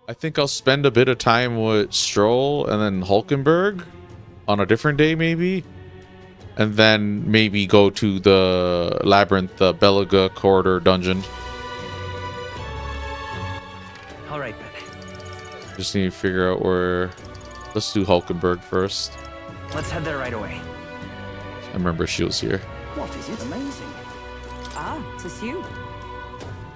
I think I'll spend a bit of time with Stroll and then Hulkenberg on a different day, maybe. And then maybe go to the Labyrinth, the Belega corridor dungeon. All right, then. Just need to figure out where... Let's do Hulkenberg first. Let's head there right away. I remember she was here. What is it? Amazing. Ah, 'tis you.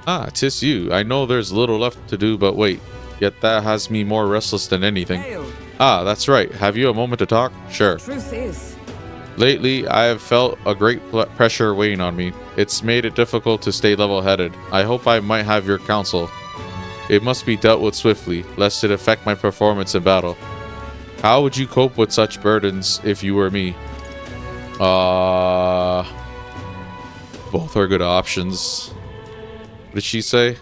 Ah, 'tis you. I know there's little left to do, but wait. Yet that has me more restless than anything. Hail. Ah, that's right. Have you a moment to talk? Sure. Truth is, Lately, I have felt a great pressure weighing on me. It's made it difficult to stay level-headed. I hope I might have your counsel. It must be dealt with swiftly, lest it affect my performance in battle. How would you cope with such burdens if you were me? Both are good options. What did she say?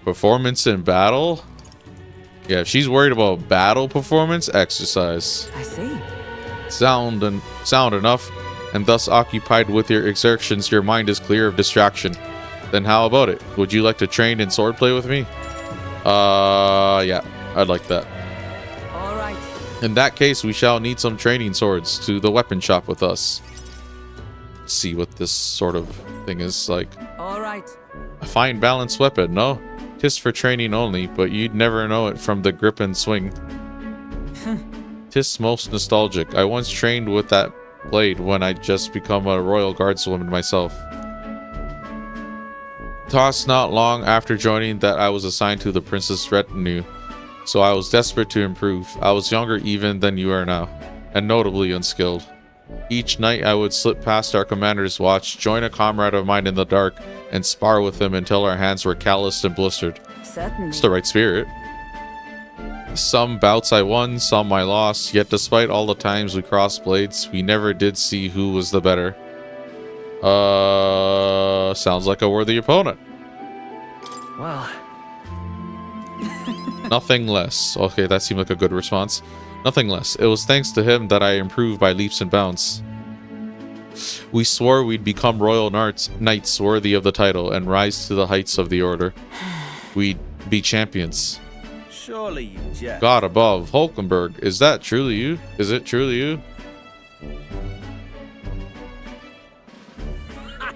Performance in battle? Yeah, if she's worried about battle performance, exercise. I see. Sound enough, and thus occupied with your exertions, your mind is clear of distraction. Then how about it? Would you like to train in swordplay with me? Yeah, I'd like that. All right. In that case, we shall need some training swords to the weapon shop with us. Let's see what this sort of thing is like. All right. A fine balanced weapon, no? 'Tis for training only, but you'd never know it from the grip and swing. 'Tis most nostalgic. I once trained with that blade when I'd just become a royal guardswoman myself. 'Twas not long after joining that I was assigned to the princess retinue, so I was desperate to improve. I was younger even than you are now, and notably unskilled. Each night I would slip past our commander's watch, join a comrade of mine in the dark, and spar with him until our hands were calloused and blistered. Certainly. It's the right spirit. Some bouts I won, some I lost, yet despite all the times we crossed blades, we never did see who was the better. Sounds like a worthy opponent. Well, Nothing less. Okay, that seemed like a good response. Nothing less. It was thanks to him that I improved by leaps and bounds. We swore we'd become royal knights worthy of the title and rise to the heights of the order. We'd be champions. surely you jest. God above, Hulkenberg, is that truly you? Is it truly you?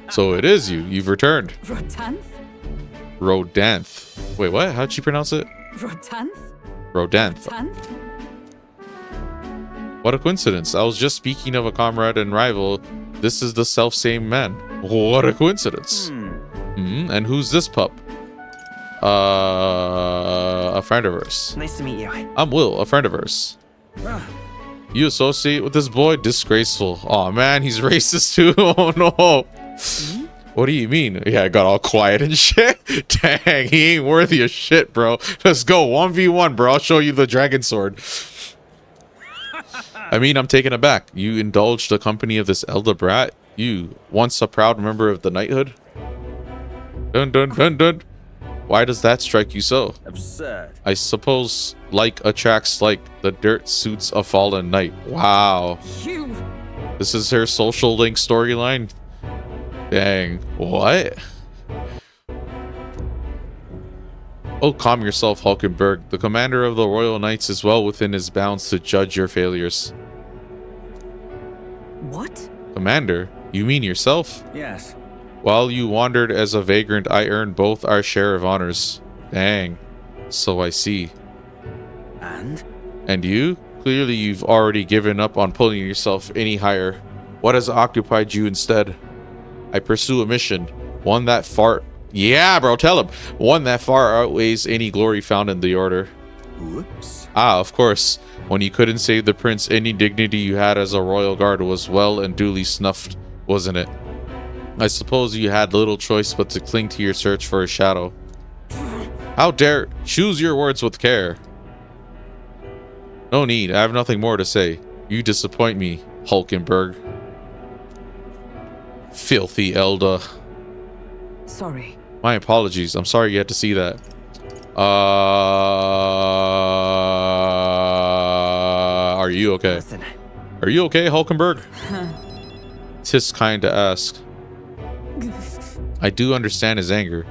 So it is you. You've returned. Rotanth? Rodanth. Wait, what? How'd she pronounce it? Rotanth? Rodanth. Rotanth? What a coincidence. I was just speaking of a comrade and rival. This is the self-same man. What a coincidence. And who's this pup? A friend of ours. Nice to meet you. I'm Will, a friend of ours. You associate with this boy? Disgraceful. Oh man, he's racist too. Oh no. What do you mean? Yeah, I got all quiet and shit. Dang, he ain't worthy of shit, bro. Let's go 1v1, bro. I'll show you the dragon sword. I mean, I'm taken aback. You indulged the company of this elder brat? You, once a proud member of the knighthood? Dun dun dun dun. Why does that strike you so? Absurd. I suppose like attracts like. The dirt suits a fallen knight. Wow. You! This is her social link storyline? Dang. What? Oh, calm yourself, Hulkenberg. The commander of the Royal Knights is well within his bounds to judge your failures. What? Commander? You mean yourself? Yes. While you wandered as a vagrant, I earned both our share of honors. Dang. So I see. And? And you? Clearly you've already given up on pulling yourself any higher. What has occupied you instead? I pursue a mission. One that far... Yeah, bro, tell him. One that far outweighs any glory found in the order. Whoops. Ah, of course. When you couldn't save the prince, any dignity you had as a royal guard was well and duly snuffed, wasn't it? I suppose you had little choice but to cling to your search for a shadow. How dare... Choose your words with care. No need. I have nothing more to say. You disappoint me, Hulkenberg. Filthy Elda. Sorry. My apologies. I'm sorry you had to see that. Are you okay? Listen. Are you okay, Hulkenberg? 'Tis kind to ask. I do understand his anger.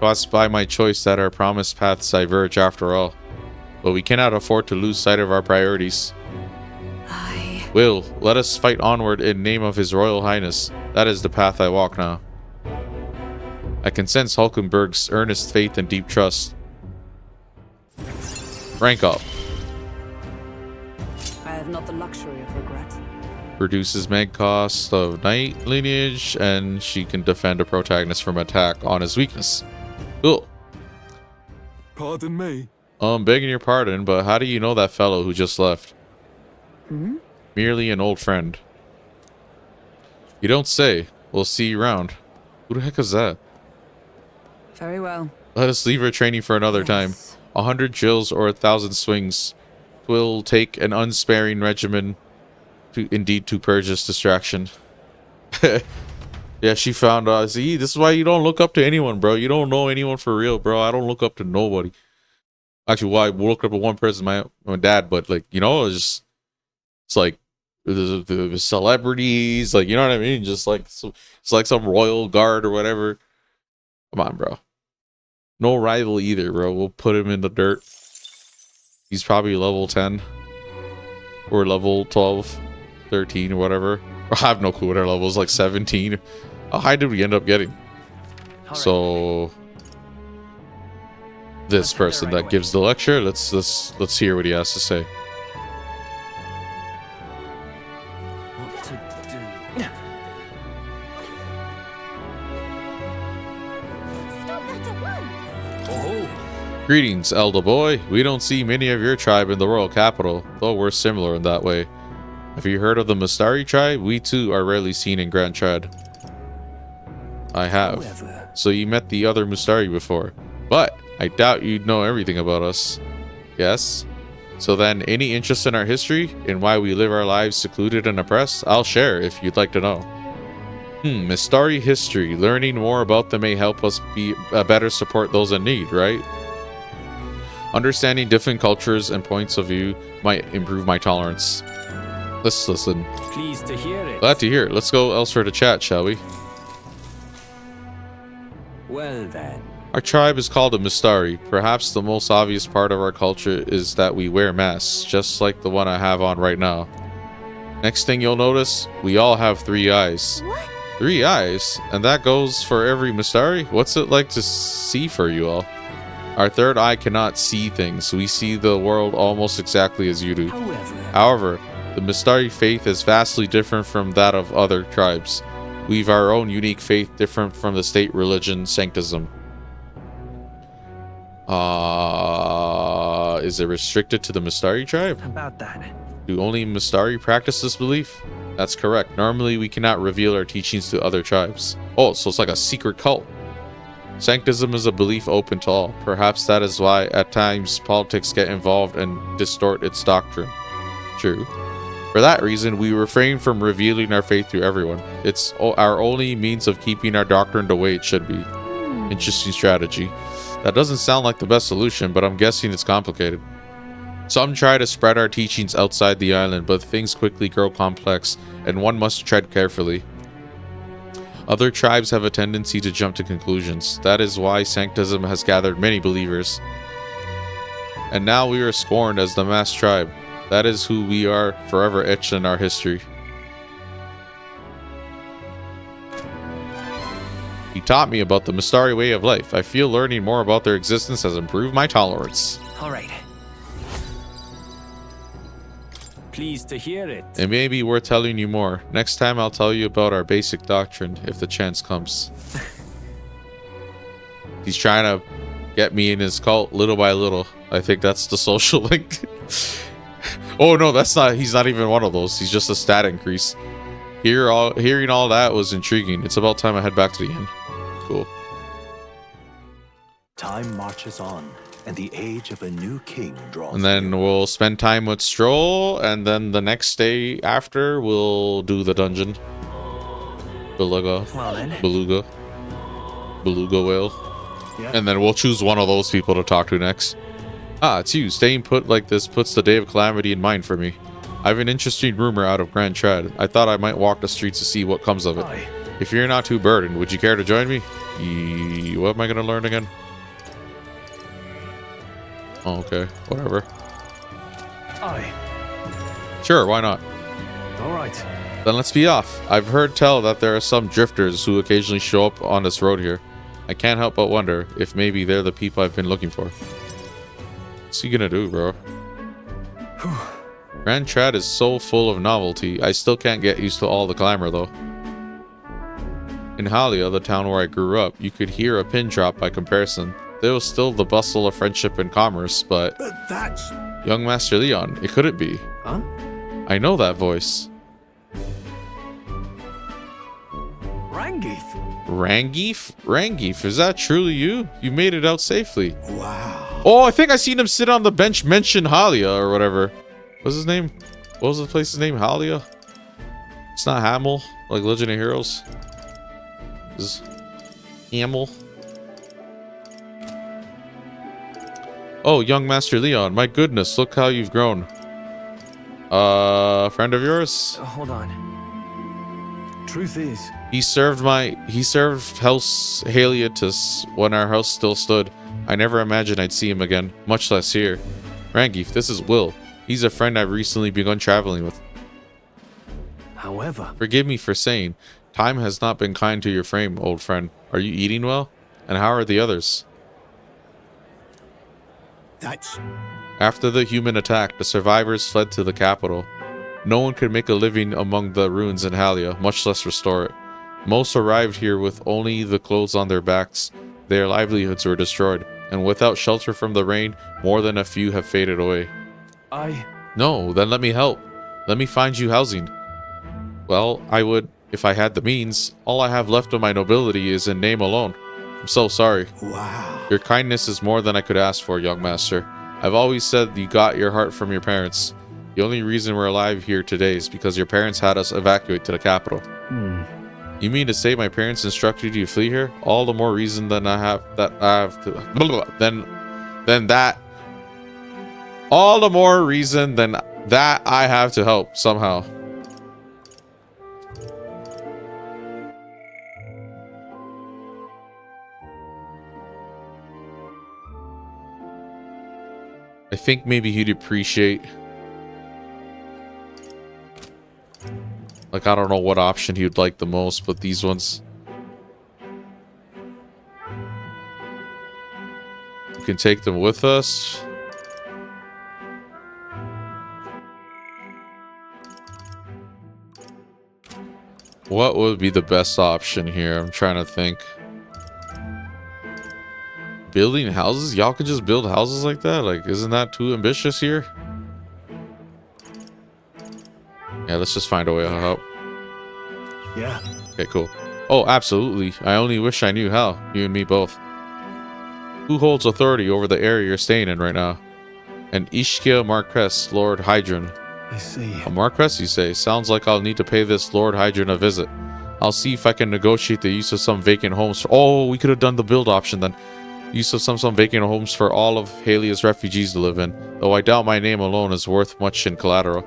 Cost by my choice that our promised paths diverge after all. But we cannot afford to lose sight of our priorities. Will, let us fight onward in name of His Royal Highness. That is the path I walk now. I can sense Hulkenberg's earnest faith and deep trust. Rank up. I have not the luxury of regret. Reduces mag cost of knight lineage, and she can defend a protagonist from attack on his weakness. Cool. Pardon me. Begging your pardon, but how do you know that fellow who just left? Merely an old friend. You don't say. We'll see you around. Who the heck is that? Very well. Let us leave our training for another time. 100 drills or 1,000 swings. 'Twill take an unsparing regimen to purge this distraction. Yeah, she found see, this is why you don't look up to anyone, bro. You don't know anyone for real, bro. I don't look up to nobody. Actually, well, I look up to one person, my dad, but like, you know, it's like the celebrities, like, you know what I mean? Just like it's like some royal guard or whatever. Come on, bro. No rival either, bro. We'll put him in the dirt. He's probably level 10 or level 12, 13 or whatever. I have no clue what our level is, like 17. How high did we end up getting? So this person that gives the lecture, let's hear what he has to say. What to do? Stop that at once! Oh, Greetings, elder boy. We don't see many of your tribe in the royal capital, though we're similar in that way. Have you heard of the Mistari tribe? We too are rarely seen in Grand Trad. I have. however, So you met the other Mustari before. But I doubt you'd know everything about us. Yes? So then, any interest in our history? In why we live our lives secluded and oppressed? I'll share if you'd like to know. Mistari history. Learning more about them may help us be better support those in need, right? Understanding different cultures and points of view might improve my tolerance. Let's listen. pleased to hear it. Glad to hear it. Let's go elsewhere to chat, shall we? Well then. Our tribe is called a Mistari. Perhaps the most obvious part of our culture is that we wear masks, just like the one I have on right now. Next thing you'll notice, we all have 3 eyes. What? 3 eyes? And that goes for every Mistari? What's it like to see for you all? Our 3rd eye cannot see things. We see the world almost exactly as you do. However, the Mistari faith is vastly different from that of other tribes. We've our own unique faith different from the state religion, Sanctism. Is it restricted to the Mistari tribe? About that. Do only Mistari practice this belief? That's correct. Normally, we cannot reveal our teachings to other tribes. Oh, so it's like a secret cult. Sanctism is a belief open to all. Perhaps that is why, at times, politics get involved and distort its doctrine. True. For that reason, we refrain from revealing our faith to everyone. It's our only means of keeping our doctrine the way it should be. Interesting strategy. That doesn't sound like the best solution, but I'm guessing it's complicated. Some try to spread our teachings outside the island, but things quickly grow complex, and one must tread carefully. Other tribes have a tendency to jump to conclusions. That is why Sanctism has gathered many believers. And now we are scorned as the mass tribe. That is who we are, forever etched in our history. He taught me about the Mistari way of life. I feel learning more about their existence has improved my tolerance. Alright. Pleased to hear it. It may be worth telling you more. Next time I'll tell you about our basic doctrine, if the chance comes. He's trying to get me in his cult little by little. I think that's the social link. Oh no, that's not. He's not even one of those. He's just a stat increase. Hearing all that was intriguing. It's about time I head back to the inn. Cool. Time marches on, and the age of a new king draws. And then we'll spend time with Stroll, and then the next day after we'll do the dungeon. Belega. Well then. Beluga whale. And then we'll choose one of those people to talk to next. Ah, it's you. Staying put like this puts the day of calamity in mind for me. I have an interesting rumor out of Grand Trad. I thought I might walk the streets to see what comes of it. Aye. If you're not too burdened, would you care to join me? What am I gonna learn again? Oh, okay, whatever. Aye. Sure, why not? All right. Then let's be off. I've heard tell that there are some drifters who occasionally show up on this road here. I can't help but wonder if maybe they're the people I've been looking for. What's he gonna do, bro? Grand Trad is so full of novelty, I still can't get used to all the glamour though. In Halia, the town where I grew up, you could hear a pin drop by comparison. There was still the bustle of friendship and commerce, but that's... young Master Leon, it couldn't be. Huh? I know that voice. Rangeeth? Rangeef? Rangeef, is that truly you? You made it out safely. Wow. Oh, I think I seen him sit on the bench mention Halia or whatever. What's his name? What was the place's name? Halia? It's not Hamel, like Legend of Heroes. It's Hamel. Oh, young Master Leon, my goodness, look how you've grown. Friend of yours? Hold on. Truth is... He served House Haliatus when our house still stood. I never imagined I'd see him again, much less here. Rangeef, this is Will. He's a friend I've recently begun traveling with. However... Forgive me for saying, time has not been kind to your frame, old friend. Are you eating well? And how are the others? That's... After the human attack, the survivors fled to the capital. No one could make a living among the ruins in Halia, much less restore it. Most arrived here with only the clothes on their backs. Their livelihoods were destroyed, and without shelter from the rain, more than a few have faded away. No, then let me help. Let me find you housing. Well, I would, if I had the means. All I have left of my nobility is in name alone. I'm so sorry. Wow. Your kindness is more than I could ask for, young master. I've always said you got your heart from your parents. The only reason we're alive here today is because your parents had us evacuate to the capital. You mean to say my parents instructed you to flee here? All the more reason than I have to then that all the more reason than that I have to help somehow. I think maybe he'd appreciate, like, I don't know what option he would like the most, but these ones. We can take them with us. What would be the best option here? I'm trying to think. Building houses? Y'all can just build houses like that? Like, isn't that too ambitious here? Yeah, let's just find a way to help. Yeah. Okay, cool. Oh, absolutely. I only wish I knew how. You and me both. Who holds authority over the area you're staying in right now? An Ishkia Marquess, Lord Hydron. I see. A Marquess, you say? Sounds like I'll need to pay this Lord Hydron a visit. I'll see if I can negotiate the use of some vacant homes. Oh, we could have done the build option then. Use of some vacant homes for all of Halia's refugees to live in, though I doubt my name alone is worth much in collateral.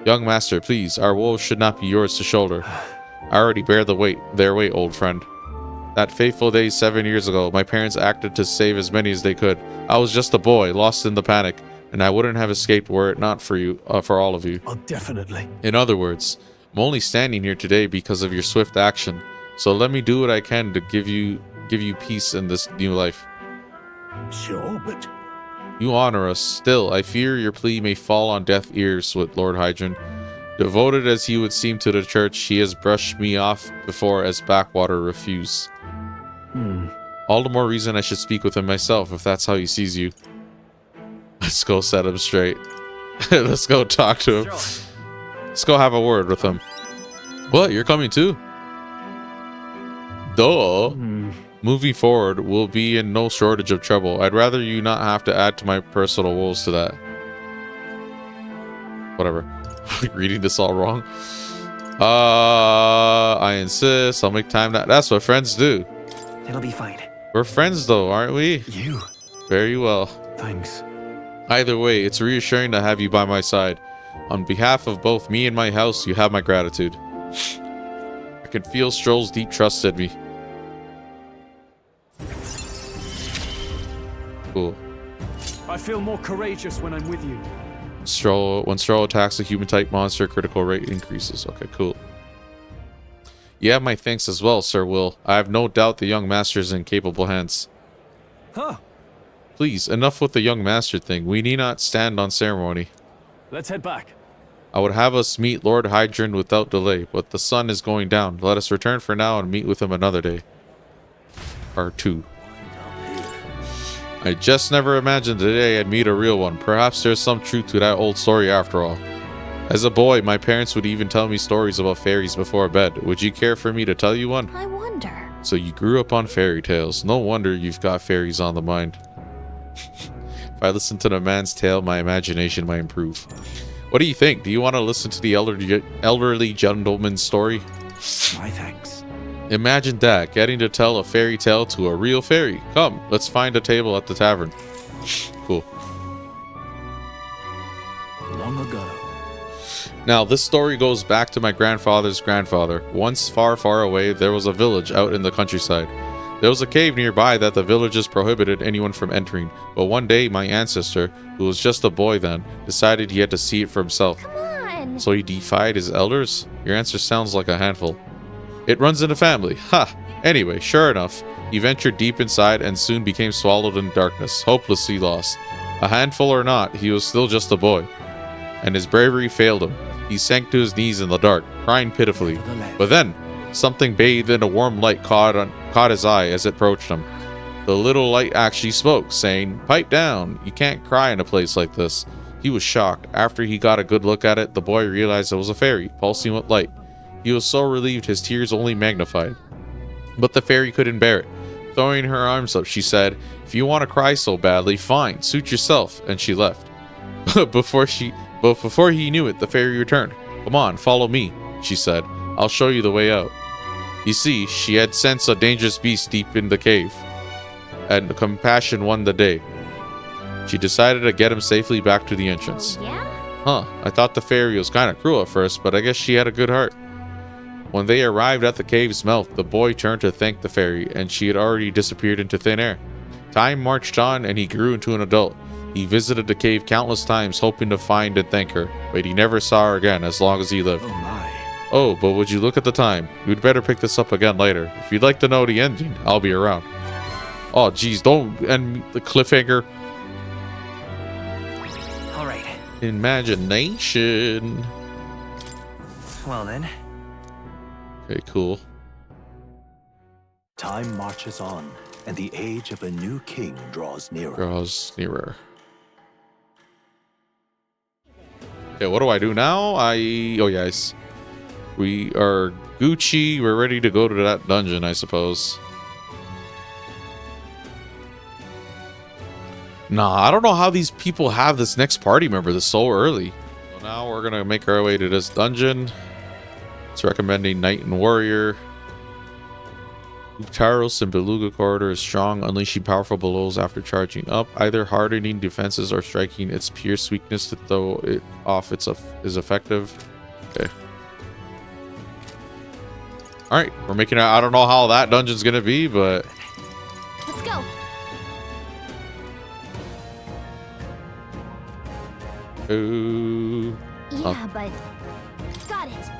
Young master, please, our woes should not be yours to shoulder. I already bear their weight, old friend. That fateful day 7 years ago, my parents acted to save as many as they could. I was just a boy, lost in the panic, and I wouldn't have escaped were it not for you, for all of you. Oh, definitely. In other words, I'm only standing here today because of your swift action. So let me do what I can to give you peace in this new life. Sure, but... You honor us. Still, I fear your plea may fall on deaf ears with Lord Hydron. Devoted as he would seem to the church, he has brushed me off before as backwater refuse. All the more reason I should speak with him myself, if that's how he sees you. Let's go set him straight. Let's go talk to him. Let's go have a word with him. What? You're coming too? Duh. Moving forward, we'll be in no shortage of trouble. I'd rather you not have to add to my personal woes to that. Whatever. Reading this all wrong. I insist. I'll make time. That's what friends do. It'll be fine. We're friends though, aren't we? You. Very well. Thanks. Either way, it's reassuring to have you by my side. On behalf of both me and my house, you have my gratitude. I I can feel Stroll's deep trust in me. Cool. I feel more courageous when I'm with you. When Stroll attacks a human-type monster, critical rate increases. Okay, cool. You have my thanks as well, Sir Will. I have no doubt the young master is in capable hands. Huh. Please, enough with the young master thing. We need not stand on ceremony. Let's head back. I would have us meet Lord Hydron without delay, but the sun is going down. Let us return for now and meet with him another day. Or two. I just never imagined the day I'd meet a real one. Perhaps there's some truth to that old story after all. As a boy, my parents would even tell me stories about fairies before bed. Would you care for me to tell you one? I wonder. So you grew up on fairy tales. No wonder you've got fairies on the mind. If I listen to the man's tale, my imagination might improve. What do you think? Do you want to listen to the elderly gentleman's story? My thanks. Imagine that, getting to tell a fairy tale to a real fairy. Come, let's find a table at the tavern. Cool. Long ago. Now, this story goes back to my grandfather's grandfather. Once far, far away, there was a village out in the countryside. There was a cave nearby that the villagers prohibited anyone from entering. But one day, my ancestor, who was just a boy then, decided he had to see it for himself. Come on. So he defied his elders? Your answer sounds like a handful. It runs in the family. Ha! Anyway, sure enough, he ventured deep inside and soon became swallowed in darkness, hopelessly lost. A handful or not, he was still just a boy. And his bravery failed him. He sank to his knees in the dark, crying pitifully. But then, something bathed in a warm light caught his eye as it approached him. The little light actually spoke, saying, "Pipe down, you can't cry in a place like this." He was shocked. After he got a good look at it, the boy realized it was a fairy, pulsing with light. He was so relieved his tears only magnified. But the fairy couldn't bear it. Throwing her arms up, she said, "If you want to cry so badly, fine, suit yourself," and she left. But before he knew it, the fairy returned. "Come on, follow me," she said. "I'll show you the way out." You see, she had sensed a dangerous beast deep in the cave, and compassion won the day. She decided to get him safely back to the entrance. Oh, yeah? Huh, I thought the fairy was kind of cruel at first, but I guess she had a good heart. When they arrived at the cave's mouth, the boy turned to thank the fairy, and she had already disappeared into thin air. Time marched on, and he grew into an adult. He visited the cave countless times, hoping to find and thank her, but he never saw her again as long as he lived. Oh my. Oh, but would you look at the time? We'd better pick this up again later. If you'd like to know the ending, I'll be around. Oh, geez, don't end the cliffhanger. All right. Imagination. Well then. Okay, cool. Time marches on, and the age of a new king draws nearer. Draws nearer. Okay, what do I do now? Oh, yes. We are Gucci. We're ready to go to that dungeon, I suppose. Nah, I don't know how these people have this next party member this so early. So now we're gonna make our way to this dungeon. It's recommending Knight and Warrior. Taros and Beluga Corridor is strong, unleashing powerful blows after charging up, either hardening defenses or striking its pierce weakness to throw it off is effective. Okay. Alright, we're making I don't know how that dungeon's gonna be, but Let's go. ooh. Yeah, but got it.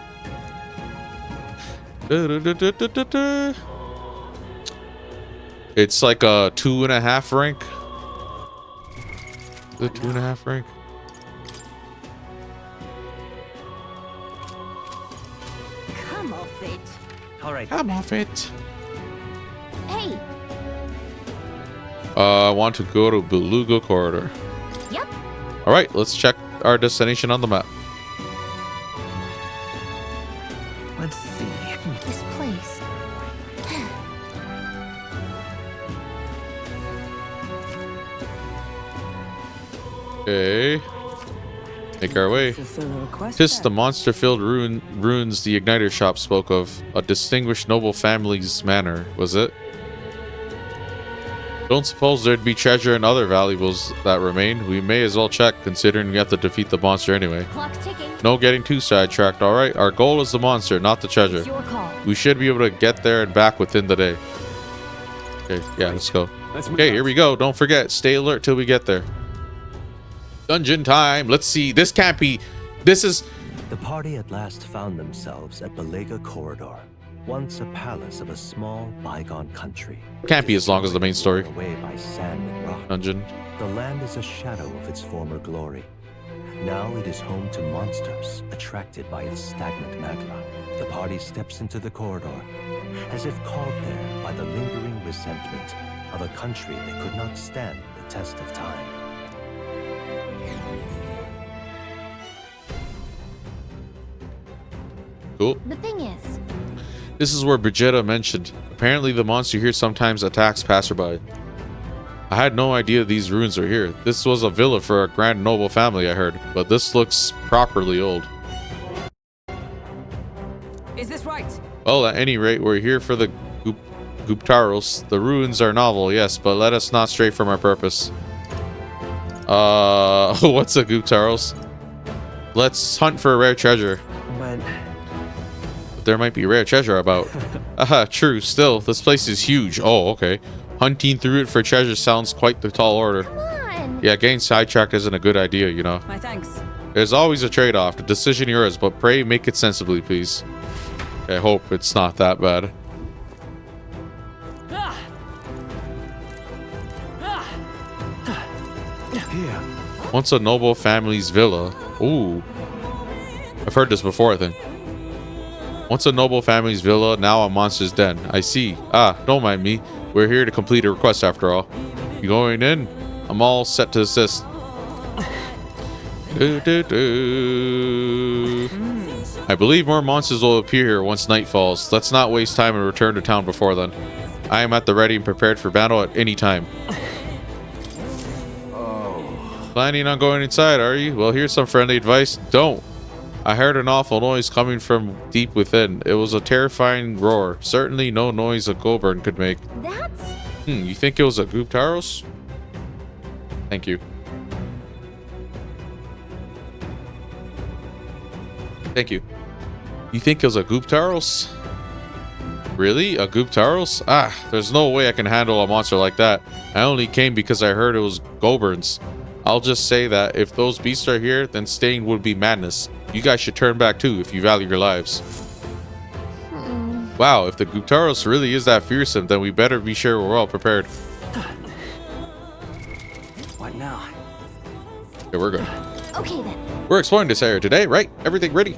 It's like a 2.5 rank. The 2.5 rank. Come off it. All right. I'm off it. Hey. I want to go to Beluga Corridor. Yep. All right, let's check our destination on the map. Let's see. This place. Okay. Make our way. Fulfill a request. Tis the then. monster-filled ruins the Igniter shop spoke of. A distinguished noble family's manor, was it? Don't suppose there'd be treasure and other valuables that remain. We may as well check, considering we have to defeat the monster anyway. Clock's ticking. No getting too sidetracked, alright? Our goal is the monster, not the treasure. It's your call. We should be able to get there and back within the day. Okay, yeah, let's go. Let's move Okay, out. here we go. Don't forget, stay alert till we get there. Dungeon time. Let's see. This can't be... This is... The party at last found themselves at Belega Corridor, once a palace of a small, bygone country. Can't be as long as the main story. Away by sand and rock. Dungeon. The land is a shadow of its former glory. Now it is home to monsters attracted by its stagnant magma. The party steps into the corridor, as if called there by the lingering resentment of a country that could not stand the test of time. Cool. The thing is, This is where Brigetta mentioned. Apparently the monster here sometimes attacks passerby. I had no idea these ruins are here. This was a villa for a grand noble family, I heard. But this looks properly old. Is this right? Well, at any rate, we're here for the Guptaros. The ruins are novel, yes, but let us not stray from our purpose. What's a Guptaros? Let's hunt for a rare treasure. But There might be rare treasure about. Aha, true. Still, this place is huge. Oh, okay. Hunting through it for treasure sounds quite the tall order. come on. Yeah, getting sidetracked isn't a good idea, you know. My thanks. There's always a trade-off. The decision yours, but pray make it sensibly, please. I hope it's not that bad. Here, Once a noble family's villa. Ooh. I've heard this before, I think. Once a noble family's villa, now a monster's den. I see. Ah, don't mind me. We're here to complete a request after all. You going in? I'm all set to assist. I believe more monsters will appear here once night falls. Let's not waste time and return to town before then. I am at the ready and prepared for battle at any time. Planning on going inside, are you? Well, here's some friendly advice. Don't. I heard an awful noise coming from deep within. It was a terrifying roar. Certainly no noise a Goburn could make. That's... You think it was a Guptaros? Thank you. Thank you. You think it was a Guptaros? Really? A Guptaros? Ah, there's no way I can handle a monster like that. I only came because I heard it was Goburns. I'll just say that if those beasts are here, then staying would be madness. You guys should turn back too if you value your lives. Wow, if the Guptaros really is that fearsome, then we better be sure we're all prepared. what now? Okay, we're good. Okay then. We're exploring this area today, right? Everything ready?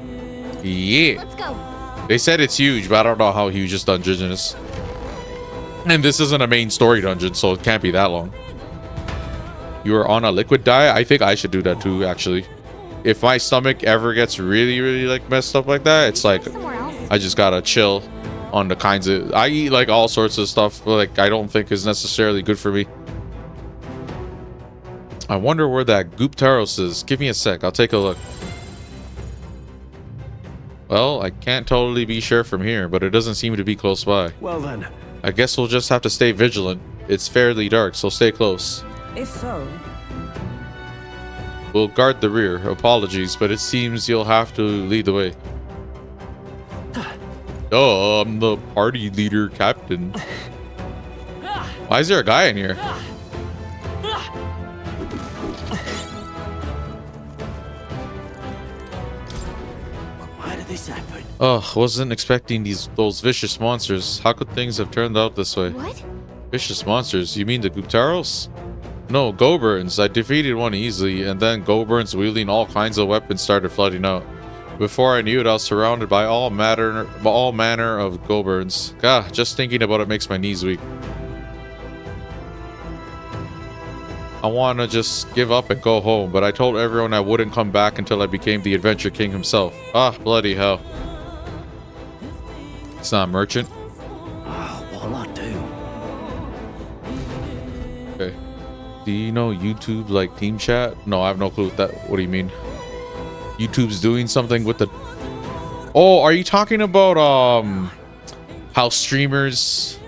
Yeah. Let's go. They said it's huge, but I don't know how huge this dungeon is. And this isn't a main story dungeon, so it can't be that long. You are on a liquid diet? I think I should do that too, actually. If my stomach ever gets really like messed up like that, it's like Somewhere else. I just gotta chill on the kinds of... I eat like all sorts of stuff, but like I don't think is necessarily good for me. I wonder where that Guptaros is. Give me a sec, I'll take a look. Well, I can't totally be sure from here, but it doesn't seem to be close by. Well then, I guess we'll just have to stay vigilant. It's fairly dark, so stay close. If so, We'll guard the rear. Apologies, but it seems you'll have to lead the way. Oh, I'm the party leader, Captain. Why is there a guy in here? Why did this happen? Oh, wasn't expecting those vicious monsters. How could things have turned out this way? What? Vicious monsters? You mean the Guptaros? No, Goburns. I defeated one easily, and then Goburns wielding all kinds of weapons started flooding out. Before I knew it, I was surrounded by all manner of Goburns. God, just thinking about it makes my knees weak. I want to just give up and go home, but I told everyone I wouldn't come back until I became the Adventure King himself. Ah, bloody hell. It's not a merchant. Oh, what'll I do? Okay. Do you know YouTube like team chat? No, I have no clue what that. What do you mean? YouTube's doing something with the... Oh, are you talking about how streamers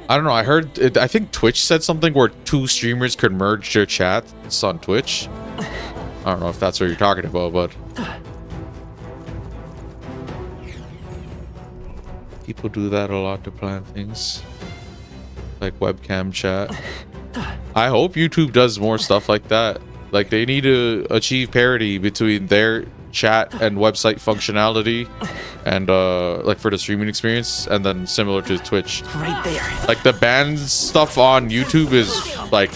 I don't know. I heard it, I think Twitch said something where 2 streamers could merge their chats on Twitch. I don't know if that's what you're talking about, but people do that a lot to plan things, like webcam chat. I hope YouTube does more stuff like that. Like, they need to achieve parity between their chat and website functionality and like for the streaming experience, and then similar to Twitch. Right there. Like, the band stuff on YouTube is like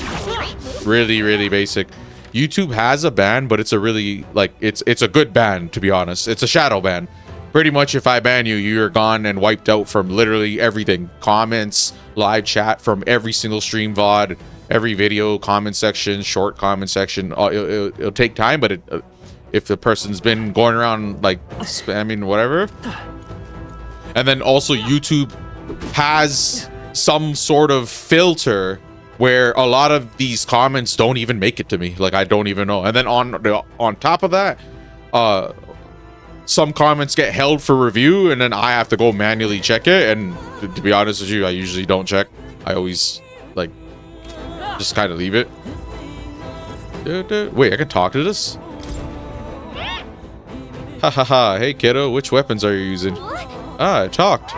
really basic. YouTube has a ban, but it's a really like it's a good ban, to be honest. It's a shadow ban. Pretty much if I ban you, you're gone and wiped out from literally everything. Comments, live chat from every single stream VOD, every video, comment section, short comment section. It'll take time, but if the person's been going around like spamming whatever. And then also YouTube has some sort of filter where a lot of these comments don't even make it to me. Like, I don't even know. And then on top of that, some comments get held for review, and then I have to go manually check it. And to be honest with you, I usually don't check. I always like just kind of leave it. Wait, I can talk to this? Ha ha ha. Hey kiddo, which weapons are you using? Ah, I talked.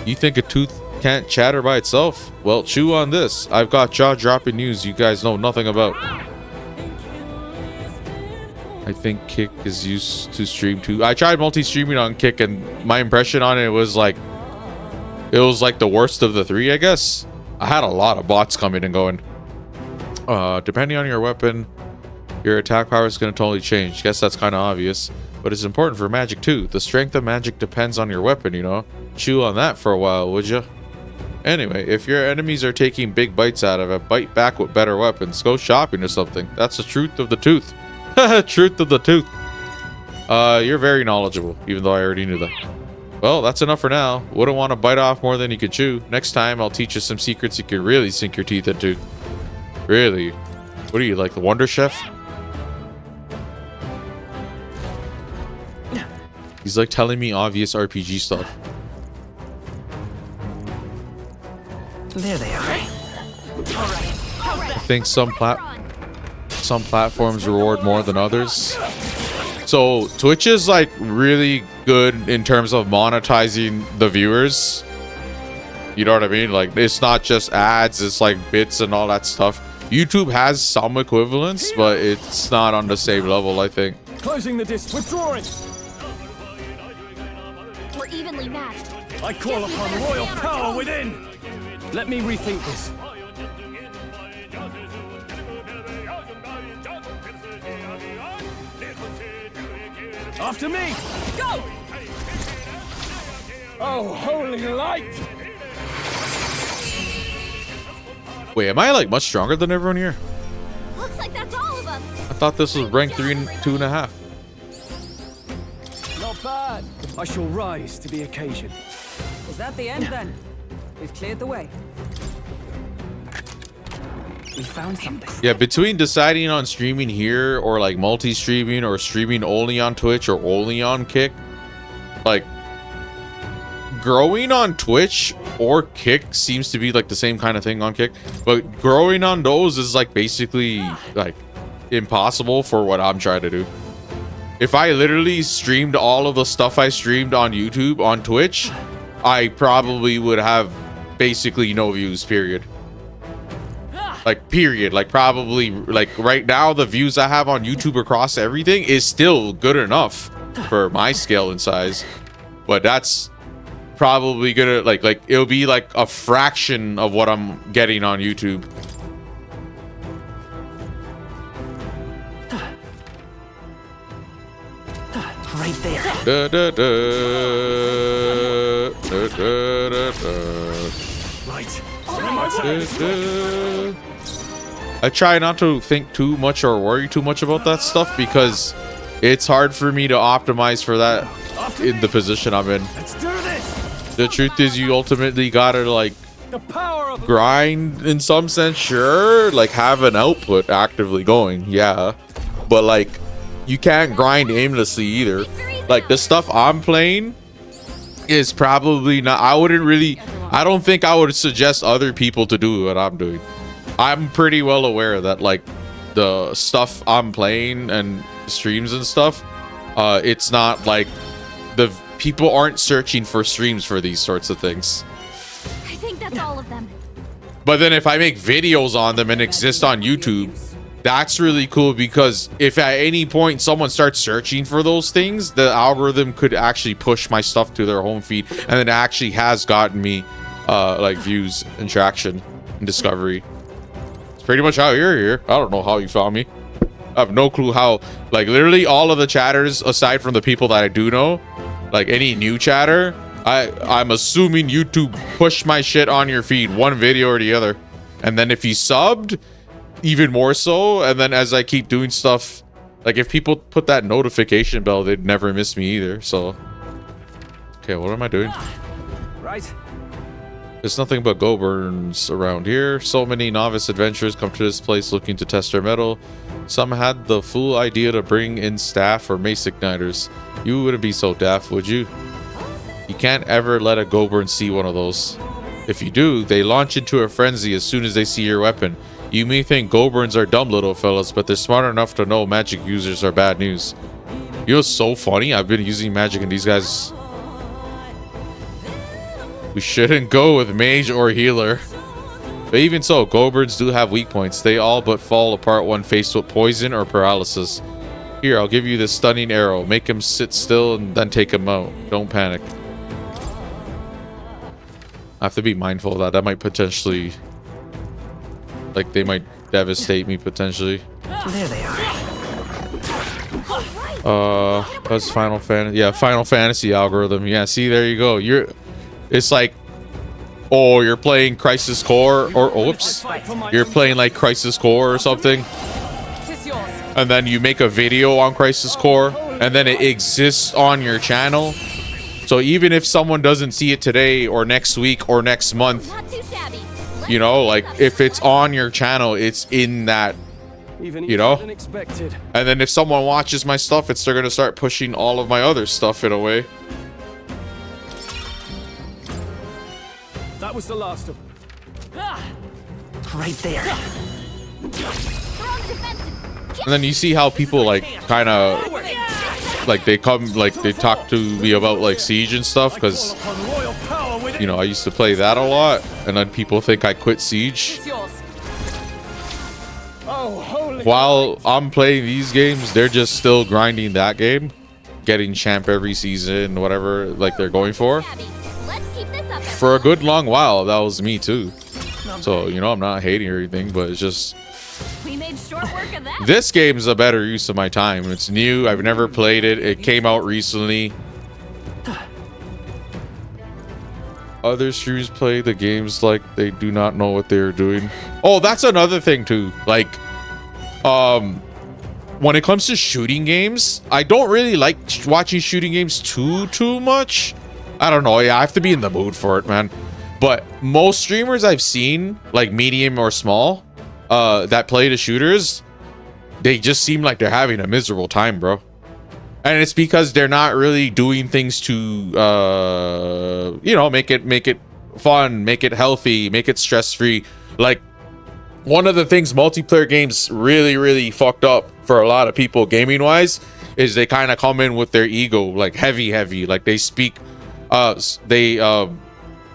You think a tooth can't chatter by itself? Well, chew on this. I've got jaw-dropping news you guys know nothing about. I think Kick is used to stream too. I tried multi-streaming on Kick, and my impression on it was like the worst of the 3, I guess. I had a lot of bots coming and going. Depending on your weapon, your attack power is going to totally change. Guess that's kind of obvious, but it's important for magic too. The strength of magic depends on your weapon, you know. Chew on that for a while, would you? Anyway, if your enemies are taking big bites out of it, bite back with better weapons. Go shopping or something. That's the truth of the tooth. Truth of the tooth. You're very knowledgeable, even though I already knew that. Well, that's enough for now. Wouldn't want to bite off more than you could chew. Next time, I'll teach you some secrets you can really sink your teeth into. Really? What are you, like the Wonder Chef? He's like telling me obvious RPG stuff. There they are. I think some platforms reward more than others. So Twitch is like really good in terms of monetizing the viewers. You know what I mean? Like, it's not just ads, it's like bits and all that stuff. YouTube has some equivalents, but it's not on the same level, I think. Closing the distance. Withdrawing. We're evenly matched. I call upon royal power within. Let me rethink this. After me! Go! Oh, holy light! Wait, am I like much stronger than everyone here? Looks like that's all of us. I thought this was rank 3 and 2.5. Not bad. I shall rise to the occasion. Is that the end then? We've cleared the way. We found something. Yeah, between deciding on streaming here or like multi-streaming or streaming only on Twitch or only on Kick, like growing on Twitch or Kick seems to be like the same kind of thing on Kick, but growing on those is like basically like impossible for what I'm trying to do. If I literally streamed all of the stuff I streamed on YouTube on Twitch, I probably would have basically no views, period. Like, period. Like, probably, like, right now, the views I have on YouTube across everything is still good enough for my scale and size. But that's probably gonna, like, it'll be like a fraction of what I'm getting on YouTube. Right there. Da, da, da, da, da, da, da. Right. I try not to think too much or worry too much about that stuff because it's hard for me to optimize for that in the position I'm in. Let's do this. The truth is, you ultimately gotta like The power of grind in some sense, sure, like have an output actively going, yeah, but like you can't grind aimlessly either. Like the stuff I'm playing is probably not, I wouldn't really I don't think I would suggest other people to do what I'm doing. I'm pretty well aware that like the stuff I'm playing and streams and stuff, it's not like the people aren't searching for streams for these sorts of things. I think that's all of them. But then if I make videos on them and exist on YouTube, that's really cool, because if at any point someone starts searching for those things, the algorithm could actually push my stuff to their home feed, and it actually has gotten me like views and traction and discovery. It's pretty much how you're here. I don't know how you found me. I have no clue how. Like literally all of the chatters, aside from the people that I do know, like any new chatter, I'm assuming YouTube pushed my shit on your feed, one video or the other, and then if you subbed, even more so. And then as I keep doing stuff, like if people put that notification bell, they'd never miss me either. So okay, what am I doing? Right. There's nothing but go burns around here. So many novice adventurers come to this place looking to test their mettle. Some had the fool idea to bring in staff or mace igniters. You wouldn't be so daft, would you? You can't ever let a go burn see one of those. If you do, they launch into a frenzy as soon as they see your weapon. You may think go-burns are dumb little fellas, but they're smart enough to know magic users are bad news. You know what's so funny? I've been using magic and these guys... We shouldn't go with mage or healer. But even so, go-burns do have weak points. They all but fall apart when faced with poison or paralysis. Here, I'll give you this stunning arrow. Make him sit still and then take him out. Don't panic. I have to be mindful of that. That might potentially... Like, they might devastate me, potentially. There they are. That's Final Fantasy. Yeah, Final Fantasy algorithm. Yeah, see, there you go. It's like, oh, you're playing Crisis Core, or, oh, whoops. You're playing, like, Crisis Core or something. And then you make a video on Crisis Core, and then it exists on your channel. So even if someone doesn't see it today, or next week, or next month, Not too shabby. you know, like if it's on your channel, it's in that, you know. Unexpected. And then if someone watches my stuff, they're gonna start pushing all of my other stuff in a way. That was the last of them. Right there. Throw the defensive. And then you see how people like kind of like they come, like they talk to me about like Siege and stuff, because Upon royal power within. you know I used to play that a lot, and then people think I quit Siege. Oh, holy. While I'm playing these games, they're just still grinding that game, getting champ every season, whatever like they're going for. Let's keep this up. For a good long while, that was me too. So, you know, I'm not hating or anything, but it's just... We made short work of that. This game is a better use of my time. It's new. I've never played it. It came out recently. Other streamers play the games like they do not know what they're doing. Oh, that's another thing too. Like, when it comes to shooting games, I don't really like watching shooting games too much. I don't know. Yeah, I have to be in the mood for it, man. But most streamers I've seen, like medium or small, that play the shooters, they just seem like they're having a miserable time, bro. And it's because they're not really doing things to, you know, make it fun, make it healthy, make it stress-free. Like, one of the things multiplayer games really fucked up for a lot of people gaming-wise is they kind of come in with their ego, like heavy. Like they speak,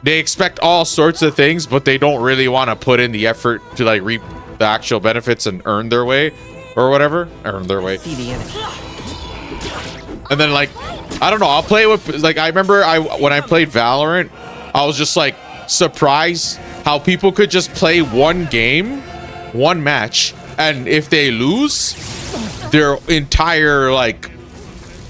they expect all sorts of things, but they don't really want to put in the effort to like reap the actual benefits and earn their way or whatever. Earn their way. See the enemy. And then like, I don't know, I'll play with, like, I remember when I played Valorant, I was just like surprised how people could just play one game, one match, and if they lose, their entire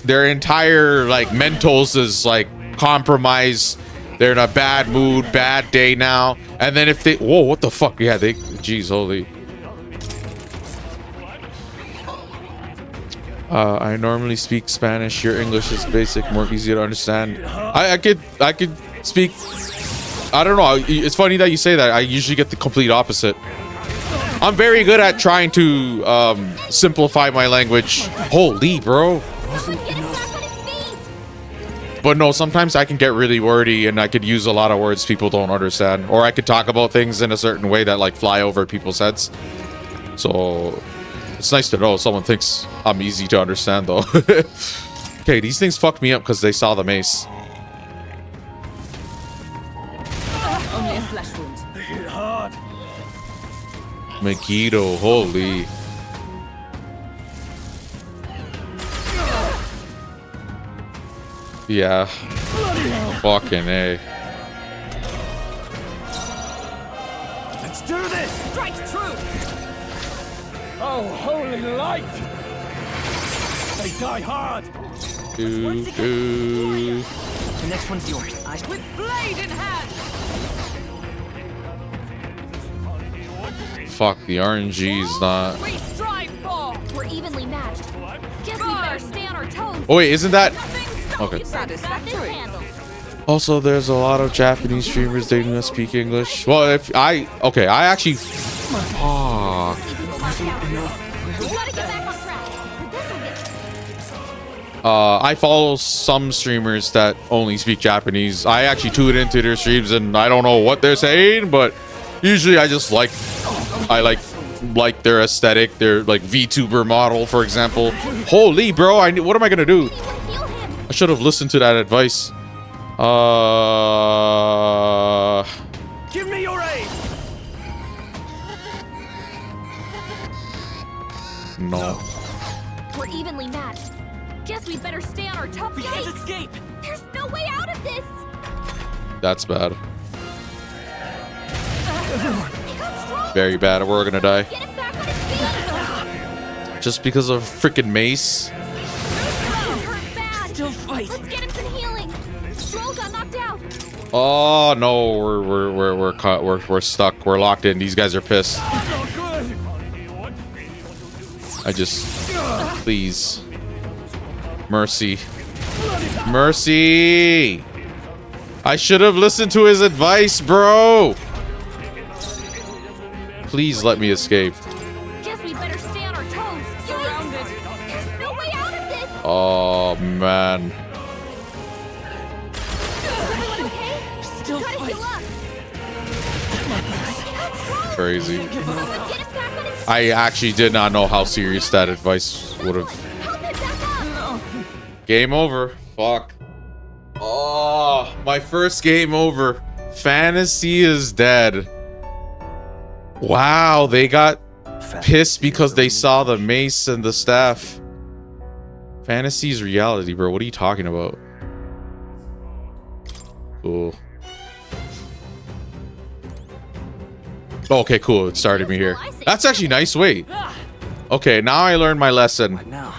mentals is like compromised. They're in a bad mood, bad day now. And then if they, whoa, what the fuck? Yeah, they, geez, holy. I normally speak Spanish. Your English is basic, more easy to understand. I could speak, I don't know. It's funny that you say that. I usually get the complete opposite. I'm very good at trying to simplify my language. Holy, bro. Get him back on his feet. But no, sometimes I can get really wordy and I could use a lot of words people don't understand. Or I could talk about things in a certain way that like fly over people's heads. So it's nice to know someone thinks I'm easy to understand though. Okay, these things fucked me up because they saw the mace. Only a flesh wound. Hit hard. Megiddo, holy. Yeah. Fucking A. Let's do this. Strike true. Oh, holy light. They die hard. Do, do. The next one's yours. With blade in hand. Fuck, the RNG is not... We strive for. We're evenly matched. Guess we better stay on our toes. Oh wait, isn't that... Nothing Okay. Got this satisfactory. handled. Also, there's a lot of Japanese streamers they do not speak English. Well, if I... Okay, I actually... Fuck. See people knocked out. We gotta get back on track. This'll get I follow some streamers that only speak Japanese. I actually tune into their streams and I don't know what they're saying, but usually I just like... I like their aesthetic, their like VTuber model, for example. Holy bro, what am I gonna do? heal him. I should have listened to that advice. Give me your aid. No. We're evenly matched. Guess we better stay on our toes. We can't Yikes. escape. There's no way out of this. That's bad. He got strong. Very bad. We're gonna die. Get him back on his feet. Just because of freaking mace. Hurt bad. Still fight. Let's get him some healing. Stroll got knocked out. Oh no, we're caught. We're stuck. We're locked in. These guys are pissed. Not good. I just... Please. Mercy. Mercy! I should have listened to his advice, bro! Please let me escape. Guess we better stay on our toes. Surrounded. There's no way out of this. Oh, man. Everyone okay? Still Gotta fight. heal up. Crazy. Someone get him back on his feet. I actually did not know how serious that advice would have... Help him back up. Game over. Fuck. Oh, my first game over. Fantasy is dead. Wow, they got pissed because they saw the mace and the staff. Fantasy is reality, bro. What are you talking about? Cool. Okay, cool. It started me here. That's actually nice. Wait. Okay, now I learned my lesson. What now?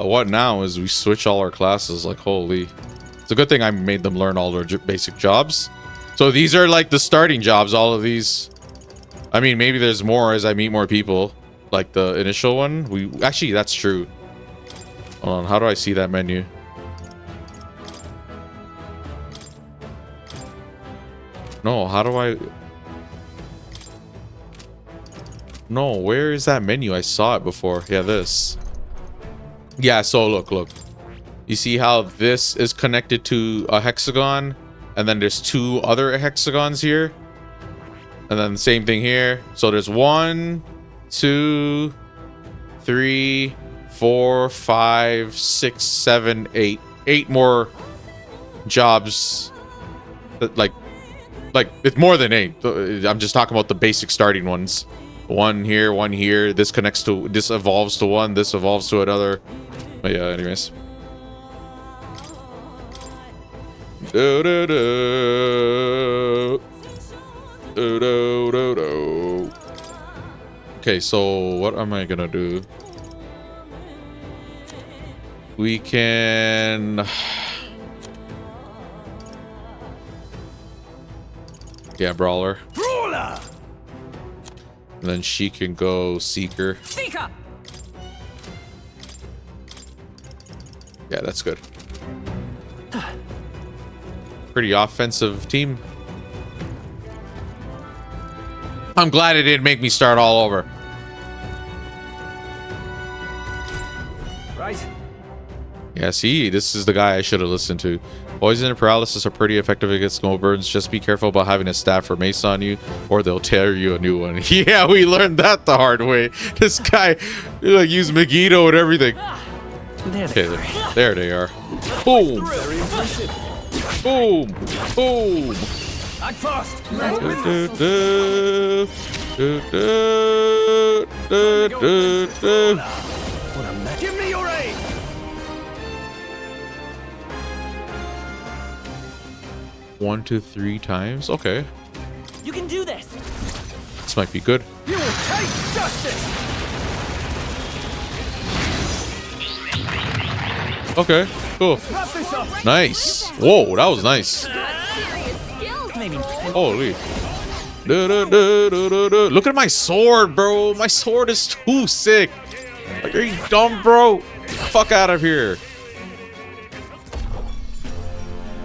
What now is we switch all our classes. Like, holy. It's a good thing I made them learn all their basic jobs. So these are like the starting jobs, all of these. I mean, maybe there's more as I meet more people. Like the initial one. Actually, that's true. Hold on, how do I see that menu? No, how do I... No, where is that menu? I saw it before. Yeah, this. Yeah, so look. You see how this is connected to a hexagon? And then there's two other hexagons here. And then the same thing here. So there's 1, 2, 3, 4, 5, 6, 7, 8. 8 more jobs. That like it's more than 8. I'm just talking about the basic starting ones. 1 here, 1 here. This connects to... This evolves to 1. This evolves to another. But yeah, anyways. Do do do. Do do do do. Okay, so what am I gonna do? We can... Yeah, Brawler. Brawler. And then she can go Seeker. Seeker. Yeah, that's good. Pretty offensive team. I'm glad it didn't make me start all over. Right. Yeah, Yeah, see, this is the guy I should have listened to. Poison and paralysis are pretty effective against snow burns. Just be careful about having a staff or mace on you, or they'll tear you a new one. Yeah, we learned that the hard way. This guy, like, used Megiddo and everything. There they Okay, are. there they are. Boom! Boom! Boom! Act fast. Do, do, do, do, do, do. What a mess. Give me your aid. 1 to 3 times. Okay, You can do this. this might be good. You will taste justice. Okay, cool. Wrap this up. Nice. Whoa, that was nice. Serious skills. Maybe. Holy. Du, du, du, du, du, du. Look at my sword, bro. My sword is too sick. Like, are you dumb, bro? Fuck out of here.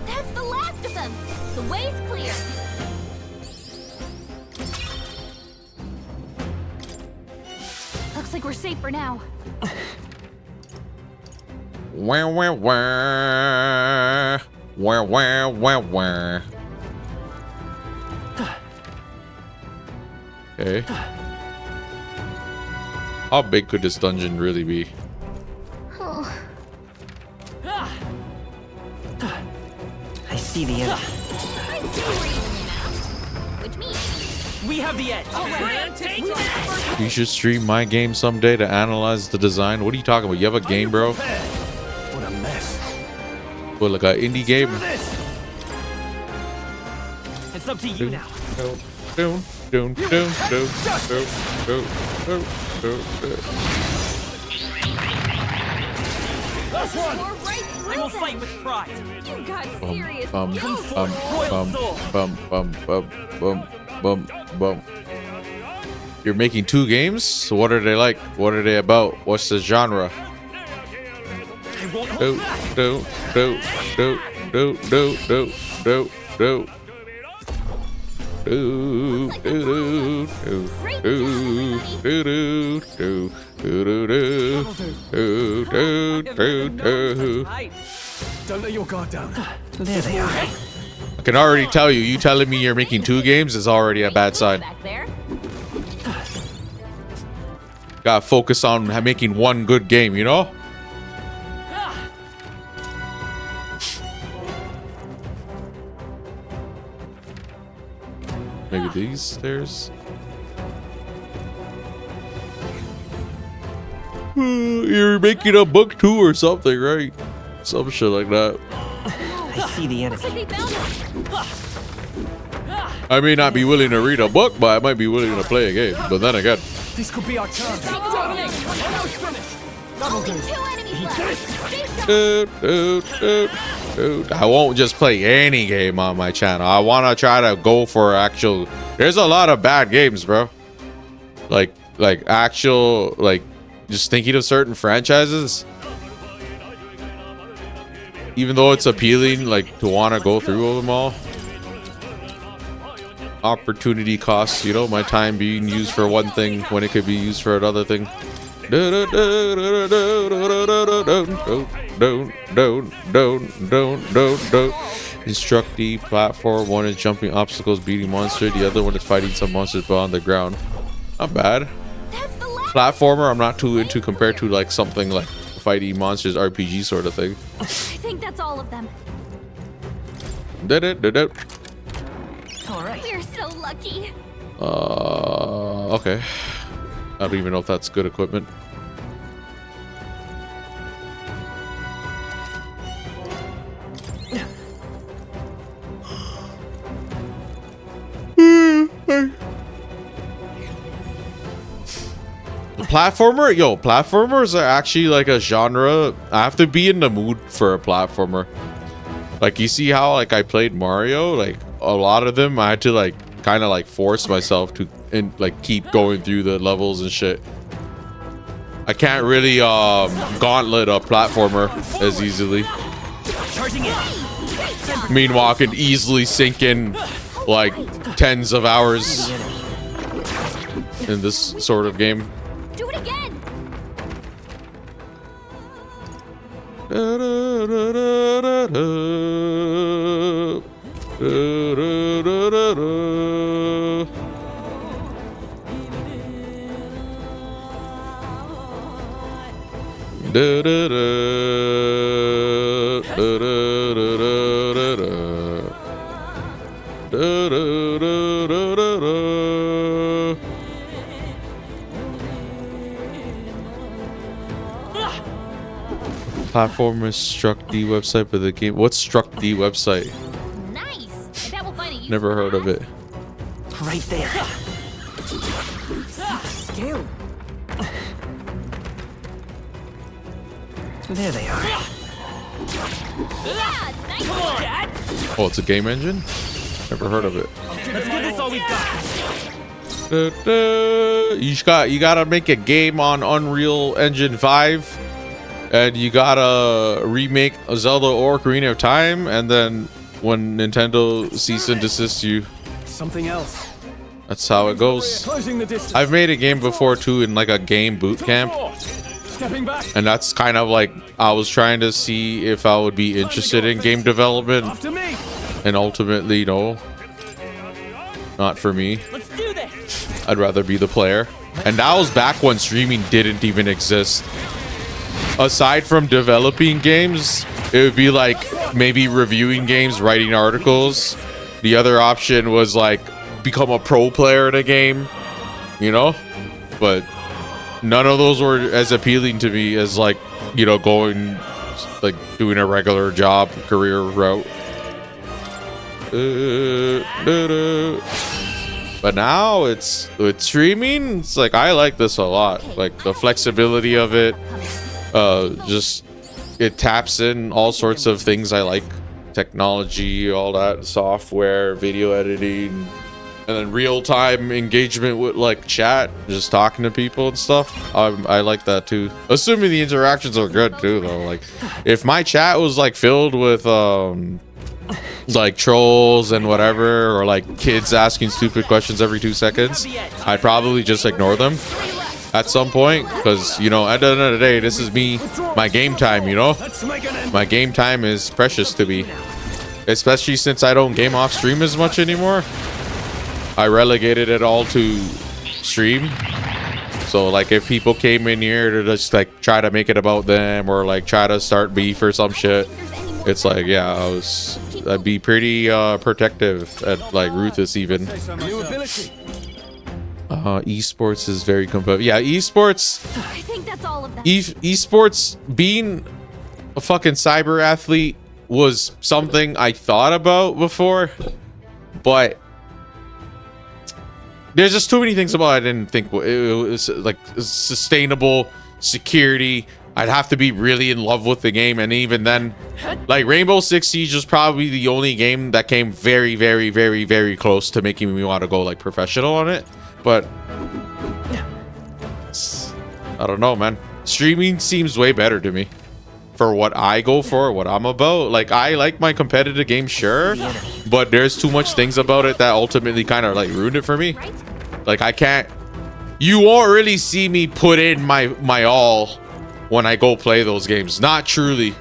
That's the last of them. The way's clear. Looks like we're safe for now. Wah, wah, wah. Wah, wah, wah, wah. Okay. How big could this dungeon really be? Oh, I see the end. I'm seeing reason now. Which means We have the edge. You should stream my game someday to analyze the design. What are you talking about? You have a game, bro? What a mess. What, like an indie game? It's up to you now. Doon, doon, doon, doon, doon, doon, doon, doon, doon. Last one. we're right I through will them. fight with pride. You got serious Bum, skills. bum, bum, bum, bum, bum, bum, bum, bum. You're making 2 games? So what are they like? What are they about? What's the genre? I won't Do, hold back. do, do, do, do, do, do, do, do. Do, do, do, do, do, do, do, do, do, do, do, do, do. Don't let your guard down. There they are. I can already tell you, telling me you're making 2 games is already a bad sign. Back there. Gotta focus on making 1 good game, you know? Maybe these stairs? You're making a book too or something, right? Some shit like that. I see the Looks like enemy. they found us. I may not be willing to read a book, but I might be willing to play a game. But then again, This could be our chance. Almost finished. Only 2 enemies left. Stay sharp. I won't just play any game on my channel. I want to try to go for actual. There's a lot of bad games, bro. Like actual, like, just thinking of certain franchises. Even though it's appealing, like, to want to go through them all. Opportunity costs, you know, my time being used for one thing when it could be used for another thing. Don't. Instruct the platform. One is jumping obstacles, beating monster. The other one is fighting some monsters but on the ground. Not bad. That's the last. Platformer, I'm not too into compared to like something like fighting monsters RPG sort of thing. I think that's all of them. All right. We're so lucky. Okay. I don't even know if that's good equipment. Platformer? Yo, platformers are actually like a genre. I have to be in the mood for a platformer. Like, you see how like I played Mario? Like, a lot of them I had to like kind of like force myself to and like keep going through the levels and shit. I can't really gauntlet a platformer as easily. Charging in. Meanwhile, I can easily sink in like tens of hours in this sort of game. Do it again. Platformer struck D website, but the game. What's struck D website? Nice. I bet we'll find a use Never for heard that. of it. Right there. Skill. There they are. Yeah, nice. Oh, it's a game engine? Never heard of it. Let's give this all we've got. You gotta make a game on Unreal Engine 5, and you gotta remake a Zelda or Ocarina of Time, and then when Nintendo cease and desist you, Something else. that's how it goes. Closing the distance. I've made a game before too in like a game boot camp, Stepping back. and that's kind of like I was trying to see if I would be interested in game development, After me. and ultimately no, not for me. Let's do this. I'd rather be the player. And that was back when streaming didn't even exist. Aside from developing games, it would be like maybe reviewing games, writing articles. The other option was like become a pro player in a game, you know? But none of those were as appealing to me as like, you know, going like doing a regular job career route. But now it's with streaming, it's like I like this a lot. Like the flexibility of it, just it taps in all sorts of things I like, technology, all that, software, video editing, and then real-time engagement with like chat, just talking to people and stuff. I like that too, assuming the interactions are good too though. Like if my chat was like filled with like trolls and whatever, or like kids asking stupid questions every 2 seconds, I'd probably just ignore them at some point, because you know at the end of the day, this is me, my game time, you know. Let's make an end. My game time is precious to me, especially since I don't game off stream as much anymore. I relegated it all to stream. So like if people came in here to just like try to make it about them, or like try to start beef or some shit, it's like, yeah, I'd be pretty protective and like ruthless even. New ability. Esports is very competitive. Yeah, esports. I think that's all of them. Esports, being a fucking cyber athlete was something I thought about before, but there's just too many things about it I didn't think it was like sustainable security. I'd have to be really in love with the game, and even then, like Rainbow Six Siege is probably the only game that came very, very, very, very close to making me want to go like professional on it. But I don't know, man. Streaming seems way better to me for what I go for, what I'm about. Like I like my competitive games, sure, but there's too much things about it that ultimately kind of like ruined it for me. Like I can't. You won't really see me put in my all when I go play those games. Not truly.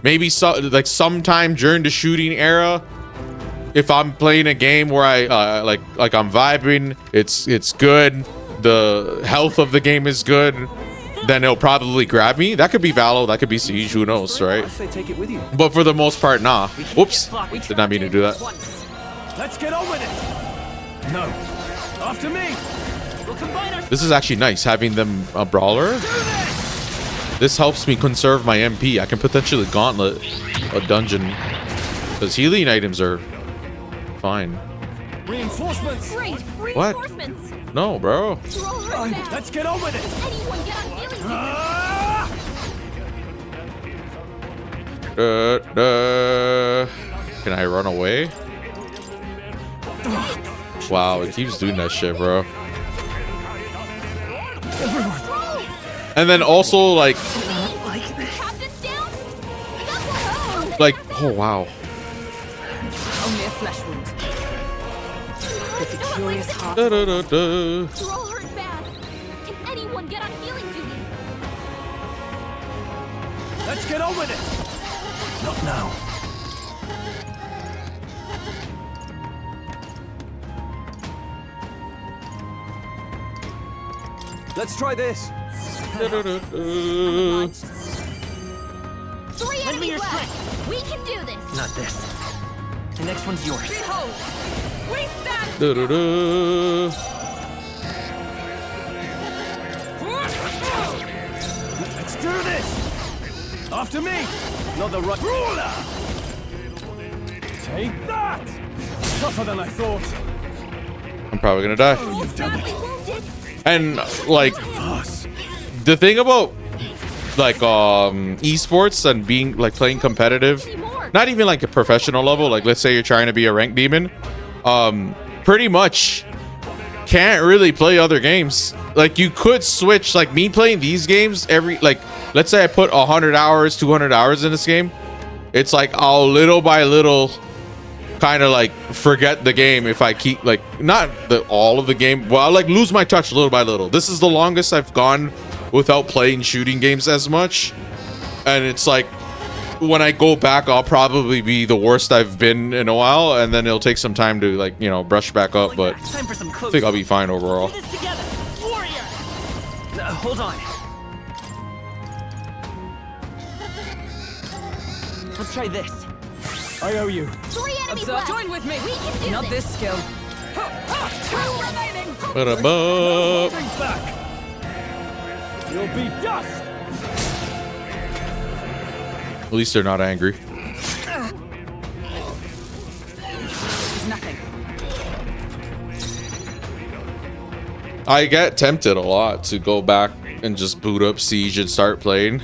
Maybe so, like sometime during the shooting era, if I'm playing a game where I like I'm vibing, it's good, the health of the game is good, then it'll probably grab me. That could be Valo, that could be Siege, who knows, right? I say take it with you. But for the most part, nah. Whoops, did not mean to do that. Let's get on with it. No. After me. We'll combine our. This is actually nice, having them a brawler. This helps me conserve my MP. I can potentially gauntlet a dungeon, because healing items are fine. Reinforcements. Great. What? Reinforcements. No, bro. Roll her back. Let's get on with it. Anyone get on healing? Ah! Can I run away? Wow, it keeps doing that shit, bro. And then also like Captain's down. oh wow. Only a flesh wound. But the curious heart. Da-da-da-da. Roll her bad. Can anyone get on healing duty? Let's get on with it. Not now. Let's try this. 3 Lend me enemies your left. We can do this. Not this. The next one's yours. Behold, we stand. Du-du-du. Let's do this. After me. Not the right ruler. Take that. Tougher than I thought. I'm probably gonna die. You've done it. Wounded. And like Us. the thing about like esports and being like playing competitive, not even like a professional level, like let's say you're trying to be a ranked demon, pretty much can't really play other games. Like you could switch, like me playing these games every, like let's say I put 100 hours 200 hours in this game, it's like I'll little by little kind of like forget the game if I keep like not the all of the game, well, I'll like lose my touch little by little. This is the longest I've gone without playing shooting games as much, and it's like when I go back I'll probably be the worst I've been in a while, and then it'll take some time to like, you know, brush back up, but Time for some I close. think I'll be fine overall. Do this together. Warrior. Hold on. Let's try this. I owe you. 3 enemies Observe. left. Join with me. We can do Not this skill. 2 remaining. Ba-da-ba. Bring back. You'll be dust. At least they're not angry. It's nothing. I get tempted a lot to go back and just boot up Siege and start playing.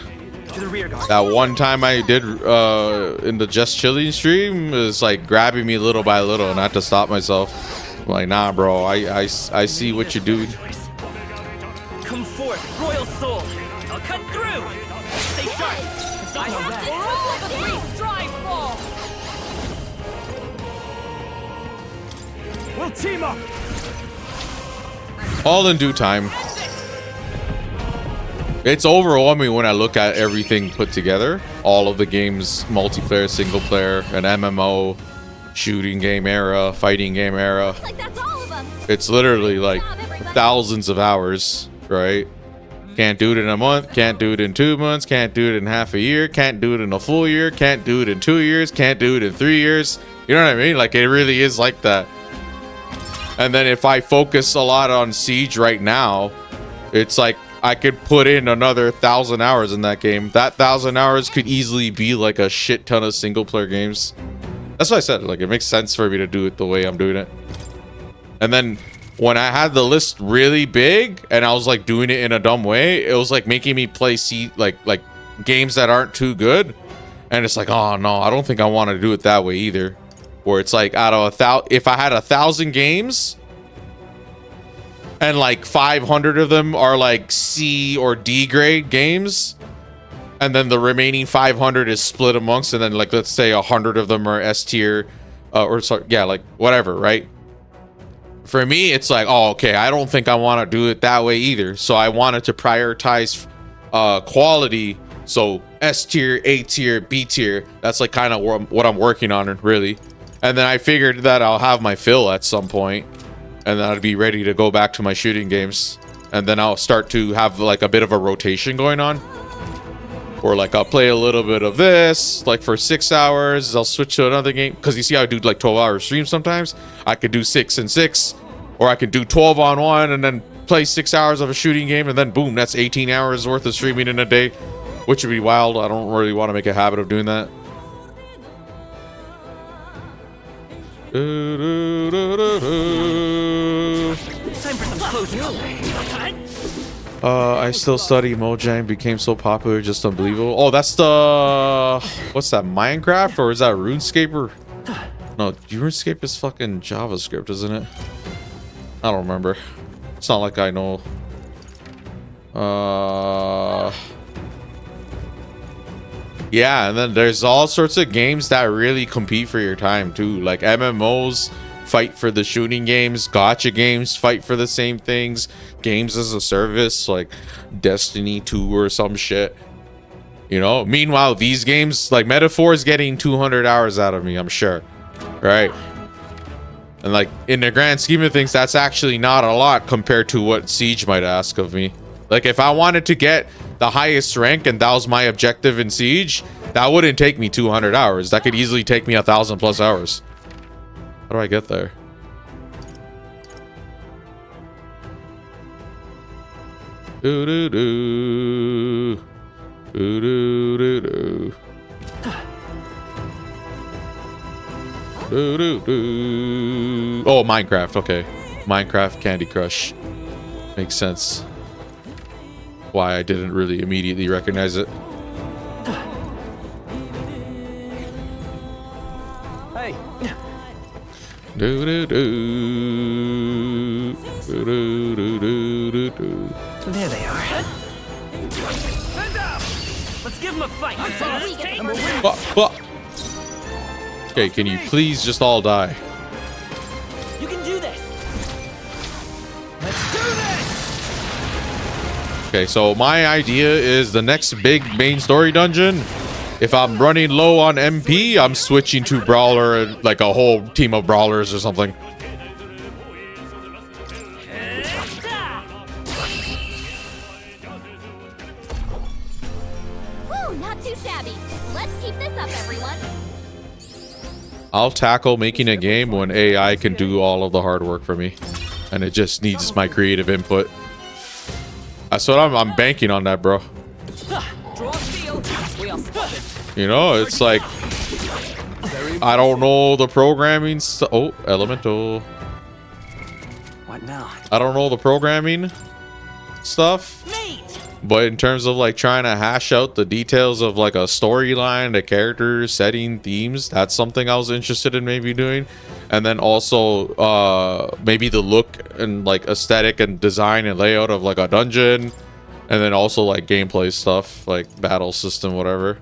To the rear guard. That one time I did in the Just Chilling stream is like grabbing me little by little, and I had to stop myself. I'm like, nah, bro, I see what you do. Come forth, royal soul. I'll cut through. Stay sharp. I have the rule of the 3 strive for. We'll team up. All in due time. It's overwhelming when I look at everything put together. All of the games, multiplayer, single player, an MMO, shooting game era, fighting game era. Like that's all of them. It's literally like thousands of hours, right? Can't do it in a month, can't do it in 2 months, can't do it in half a year, can't do it in a full year, can't do it in 2 years, can't do it in 3 years. You know what I mean? Like it really is like that. And then if I focus a lot on Siege right now, it's like I could put in another 1,000 hours in that game. That 1,000 hours could easily be like a shit ton of single player games. That's what I said. Like it makes sense for me to do it the way I'm doing it. And then when I had the list really big and I was like doing it in a dumb way, it was like making me play like games that aren't too good. And it's like, oh no, I don't think I want to do it that way either. Where it's like out of if I had 1,000 games and like 500 of them are like C or D grade games, and then the remaining 500 is split amongst, and then like let's say 100 of them are S tier, or sorry, yeah, like whatever, right? For me, it's like, oh, okay, I don't think I want to do it that way either. So I wanted to prioritize quality. So S tier, A tier, B tier. That's like kind of what I'm working on, really. And then I figured that I'll have my fill at some point, and then I'd be ready to go back to my shooting games. And then I'll start to have like a bit of a rotation going on. Or like I'll play a little bit of this, like for 6 hours, I'll switch to another game. Because you see how I do like 12-hour streams sometimes? I could do 6 and 6, or I could do 12 on 1 and then play 6 hours of a shooting game, and then boom, that's 18 hours worth of streaming in a day, which would be wild. I don't really want to make a habit of doing that. Time for some close combat. I still study. Mojang became so popular, just unbelievable. Oh, that's the what's that, Minecraft, or is that RuneScape? No, RuneScape is fucking JavaScript, isn't it? I don't remember. It's not like I know. Yeah, and then there's all sorts of games that really compete for your time too. Like MMOs fight for the shooting games, gacha games fight for the same things, games as a service like Destiny 2 or some shit. You know, meanwhile, these games, like Metaphor is getting 200 hours out of me, I'm sure. Right? And like in the grand scheme of things, that's actually not a lot compared to what Siege might ask of me. Like if I wanted to get the highest rank and that was my objective in Siege, that wouldn't take me 200 hours. That could easily take me 1,000+ hours. How do I get there? Do do do. Do do do do. Do do do. Oh, Minecraft. Okay, Minecraft, Candy Crush. Makes sense. Why I didn't really immediately recognize it. Hey. Do do do. Do do do do do. There they are. Let's give them a fight. Okay, can you please just all die? You can do this. Let's do this. Okay, so my idea is the next big main story dungeon. If I'm running low on MP, I'm switching to Brawler, like a whole team of Brawlers or something. Whew, not too shabby. Let's keep this up, everyone. I'll tackle making a game when AI can do all of the hard work for me. And it just needs my creative input. That's what I'm banking on that, bro. Draw steel. We are spotted. You know, it's like I don't know the programming stuff. Oh, Elemental. What now? I don't know the programming stuff. Mate. But in terms of like trying to hash out the details of like a storyline, the characters, setting, themes, that's something I was interested in maybe doing. And then also maybe the look and like aesthetic and design and layout of like a dungeon. And then also like gameplay stuff, like battle system, whatever.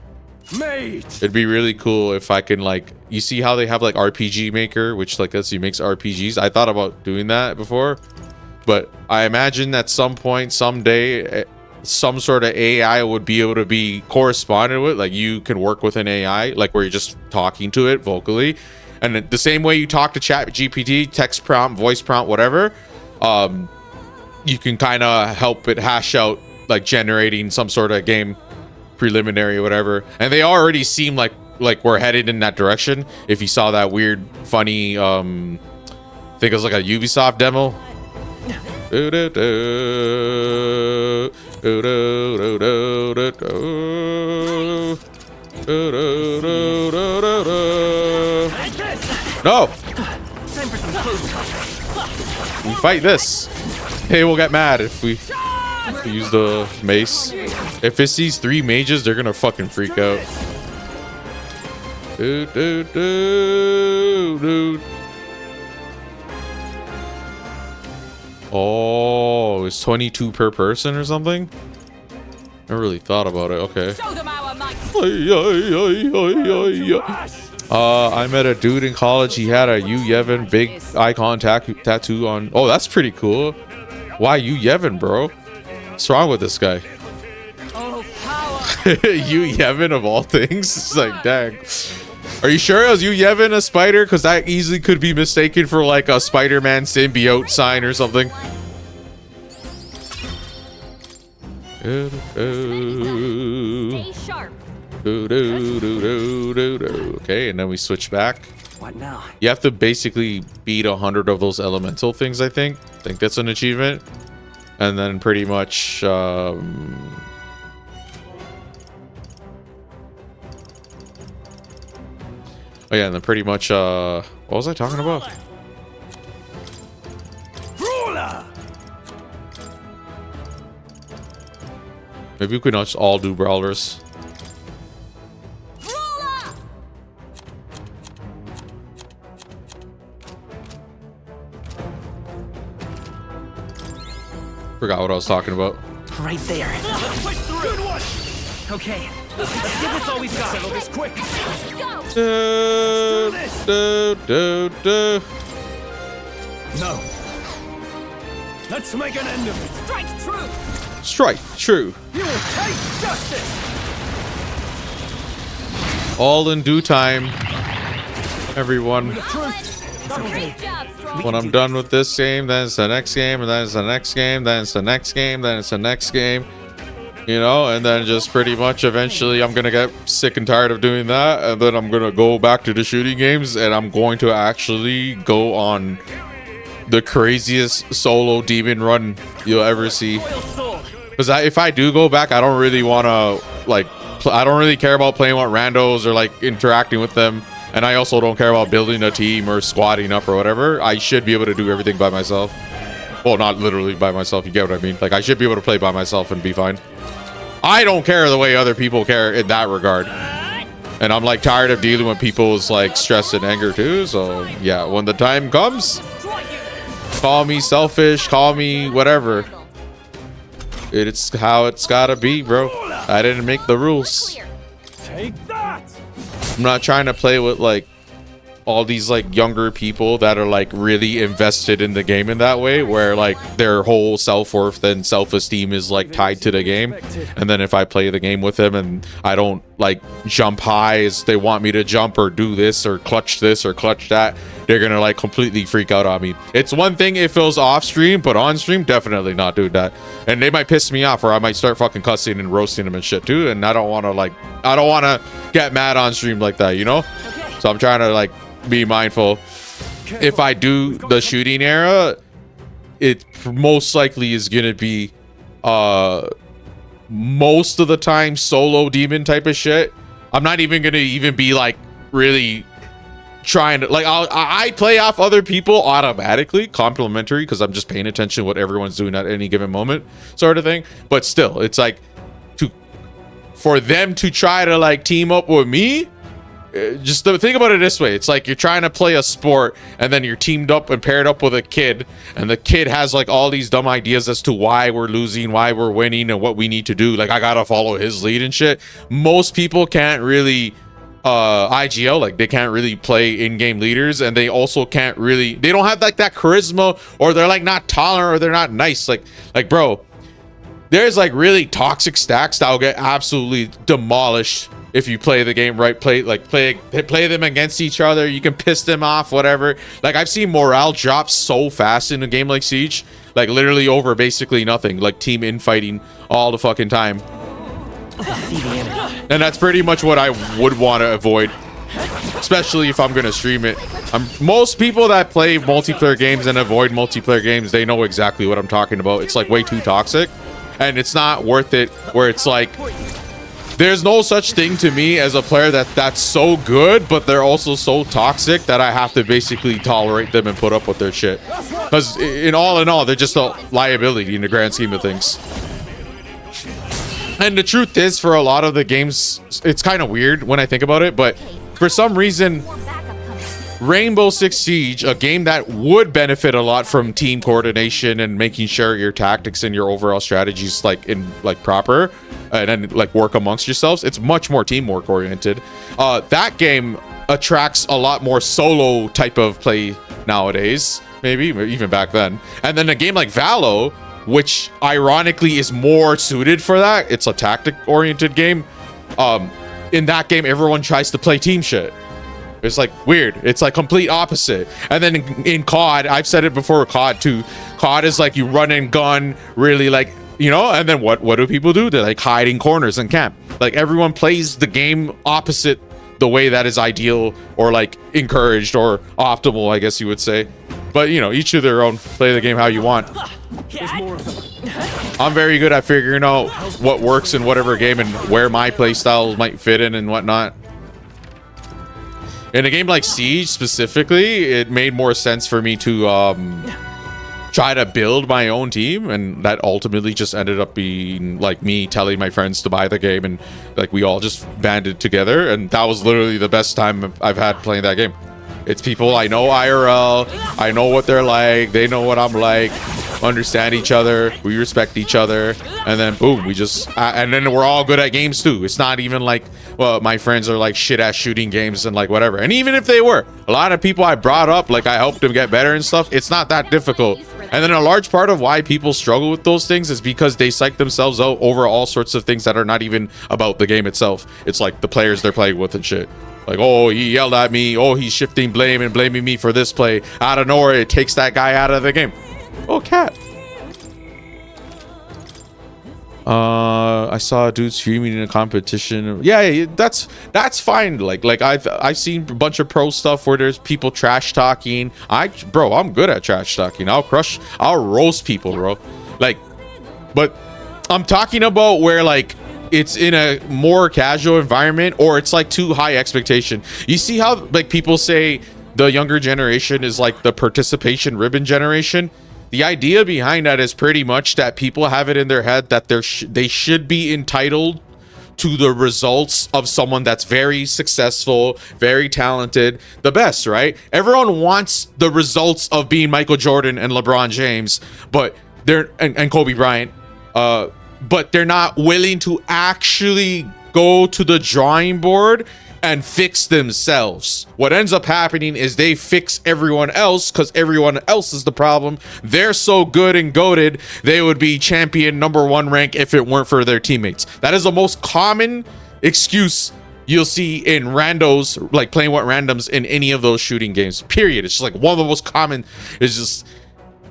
Mate. It'd be really cool if I can like, you see how they have like RPG Maker, which like lets you makes RPGs. I thought about doing that before, but I imagine at some point, someday, some sort of AI would be able to be corresponded with. Like you can work with an AI, like where you're just talking to it vocally. And the same way you talk to Chat GPT, text prompt, voice prompt, whatever, you can kind of help it hash out like generating some sort of game preliminary or whatever. And they already seem like we're headed in that direction. If you saw that weird, funny, I think it was like a Ubisoft demo. No! Time for some close. We fight this. Hey, we'll get mad if we use the mace. If it sees 3 mages, they're gonna fucking freak out. Oh, it's 22 per person or something? I never really thought about it. Okay. Show them our might. I met a dude in college. He had a Yu Yevon big icon tattoo on. Oh, that's pretty cool. Why Yu Yevon, bro? What's wrong with this guy? Oh, power. Yu Yevon of all things. It's like, dang. Are you sure it was Yu Yevon a spider? Because that easily could be mistaken for like a Spider-Man symbiote sign or something. Stay sharp. Okay, and then we switch back. What now? You have to basically beat 100 of those elemental things, I think. I think that's an achievement. And then pretty much... oh yeah, and then pretty much... what was I talking about? Brawler. Maybe we could not just all do brawlers. Forgot what I was talking about. Right there. Let's push through. Good one. Okay. Let's give this all we've got. Settle this quick. Go. No. Let's make an end of it. Strike true. Strike true. You will taste justice. All in due time, everyone. Great job, Strong. When I'm done with this game, then it's the next game, and then it's the next game, then it's the next game, then it's the next game. You know, and then just pretty much eventually I'm gonna get sick and tired of doing that, and then I'm gonna go back to the shooting games, and I'm going to actually go on the craziest solo demon run you'll ever see. Because if I do go back, I don't really want to like I don't really care about playing with randos or like interacting with them, and I also don't care about building a team or squatting up or whatever. I should be able to do everything by myself. Well, not literally by myself, you get what I mean. Like, I should be able to play by myself and be fine. I don't care the way other people care in that regard. And I'm like tired of dealing with people's like stress and anger too. So yeah, when the time comes, call me selfish, call me whatever. It's how it's gotta be, bro. I didn't make the rules. Take that! I'm not trying to play with like all these like younger people that are like really invested in the game in that way, where like their whole self-worth and self-esteem is like tied to the game. And then if I play the game with them and I don't like jump high as they want me to jump or do this or clutch that, they're gonna like completely freak out on me. It's one thing if it was off stream, but on stream, definitely not doing that. And they might piss me off, or I might start fucking cussing and roasting them and shit too. And I don't want to get mad on stream like that, you know? So I'm trying to like be mindful. If I do the shooting era, it most likely is gonna be most of the time solo demon type of shit. I'm not even gonna be like really trying to like I play off other people automatically, complimentary, because I'm just paying attention to what everyone's doing at any given moment, sort of thing. But still, it's like for them to try to like team up with me. Just think about it this way. It's like you're trying to play a sport and then you're teamed up and paired up with a kid, and the kid has like all these dumb ideas as to why we're losing, why we're winning, and what we need to do. Like, I gotta follow his lead and shit. Most people can't really IGL, like they can't really play in-game leaders, and they also they don't have like that charisma, or they're like not tolerant, or they're not nice. Like bro, there's like really toxic stacks that will get absolutely demolished if you play the game right. Play them against each other. You can piss them off, whatever. Like, I've seen morale drop so fast in a game like Siege, like literally over basically nothing, like team infighting all the fucking time. And that's pretty much what I would want to avoid, especially if I'm gonna stream it. Most people that play multiplayer games and avoid multiplayer games, they know exactly what I'm talking about. It's like way too toxic, and it's not worth it. Where it's like, there's no such thing to me as a player that's so good, but they're also so toxic that I have to basically tolerate them and put up with their shit. Because in all, they're just a liability in the grand scheme of things. And the truth is, for a lot of the games, it's kind of weird when I think about it, but for some reason, Rainbow Six Siege, a game that would benefit a lot from team coordination and making sure your tactics and your overall strategies like proper, and then like work amongst yourselves, it's much more teamwork oriented. That game attracts a lot more solo type of play nowadays, maybe even back then. And then a game like Valo, which ironically is more suited for that, it's a tactic oriented game. In that game, everyone tries to play team shit. It's like weird. It's like complete opposite. And then in COD, I've said it before, COD too. COD is like you run and gun, really, like, you know. And then what do people do? They like hide in corners and camp. Like, everyone plays the game opposite the way that is ideal, or like encouraged, or optimal, I guess you would say. But you know, each to their own. Play the game how you want. I'm very good at figuring out what works in whatever game and where my play styles might fit in and whatnot. In a game like Siege specifically, it made more sense for me to try to build my own team, and that ultimately just ended up being like me telling my friends to buy the game, and like we all just banded together, and that was literally the best time I've had playing that game. It's people I know IRL, I know what they're like, they know what I'm like, understand each other, we respect each other, and then boom, we just and then we're all good at games too. It's not even like, well, my friends are like shit at shooting games and like whatever. And even if they were, a lot of people I brought up, like I helped them get better and stuff, it's not that difficult And then a large part of why people struggle with those things is because they psych themselves out over all sorts of things that are not even about the game itself. It's like the players they're playing with and shit. Like, oh, he yelled at me. Oh, he's shifting blame and blaming me for this play. Out of nowhere, it takes that guy out of the game. Oh, cat. I saw a dude streaming in a competition. Yeah, that's fine. Like I've seen a bunch of pro stuff where there's people trash talking. Bro, I'm good at trash talking. I'll roast people, bro. Like, but I'm talking about where like it's in a more casual environment or it's like too high expectation. You see how like people say the younger generation is like the participation ribbon generation? The idea behind that is pretty much that people have it in their head that they should be entitled to the results of someone that's very successful, very talented, the best, right? Everyone wants the results of being Michael Jordan and LeBron James, but and Kobe Bryant, but they're not willing to actually go to the drawing board and fix themselves. What ends up happening is they fix everyone else because everyone else is the problem. They're so good and goated, they would be champion #1 rank if it weren't for their teammates. That is the most common excuse you'll see in randos, like playing with randoms in any of those shooting games, period. It's just like one of the most common is just,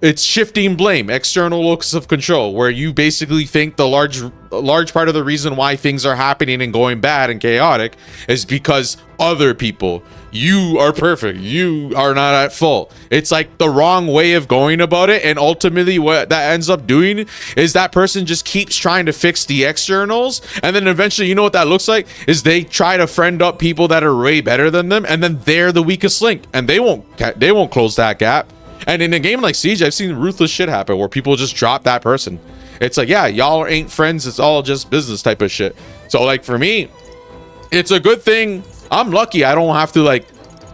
it's shifting blame, external locus of control, where you basically think the large part of the reason why things are happening and going bad and chaotic is because other people, you are perfect, you are not at fault. It's like the wrong way of going about it, and ultimately what that ends up doing is that person just keeps trying to fix the externals, and then eventually, you know what that looks like, is they try to friend up people that are way better than them, and then they're the weakest link, and they won't close that gap. And in a game like Siege, I've seen ruthless shit happen where people just drop that person. It's like, yeah, y'all ain't friends. It's all just business type of shit. So like for me, it's a good thing. I'm lucky. I don't have to like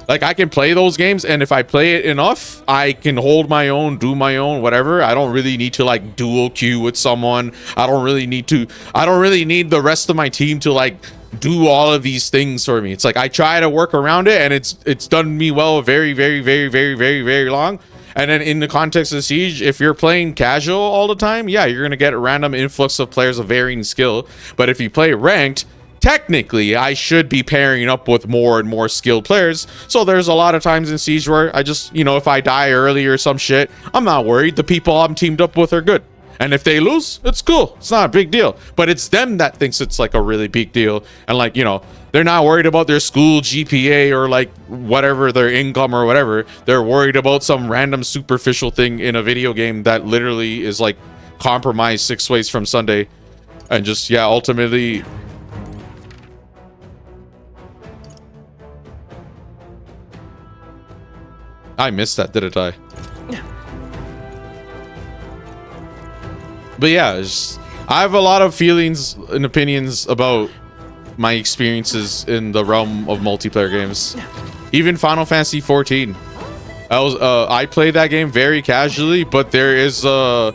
I can play those games. And if I play it enough, I can hold my own, do my own, whatever. I don't really need to like dual queue with someone. I don't really need the rest of my team to like do all of these things for me. It's like I try to work around it, and it's done me well very, very, very, very, very, very long. And then in the context of Siege, if you're playing casual all the time, yeah, you're going to get a random influx of players of varying skill. But if you play ranked, technically, I should be pairing up with more and more skilled players. So there's a lot of times in Siege where I just, you know, if I die early or some shit, I'm not worried. The people I'm teamed up with are good. And if they lose, it's cool. It's not a big deal. But it's them that thinks it's like a really big deal. And like, you know, they're not worried about their school GPA or like whatever, their income or whatever. They're worried about some random superficial thing in a video game that literally is like compromised 6 ways from Sunday. And just, yeah, ultimately... I missed that, didn't I? But yeah, I have a lot of feelings and opinions about my experiences in the realm of multiplayer games. Even Final Fantasy 14. I played that game very casually, but there is a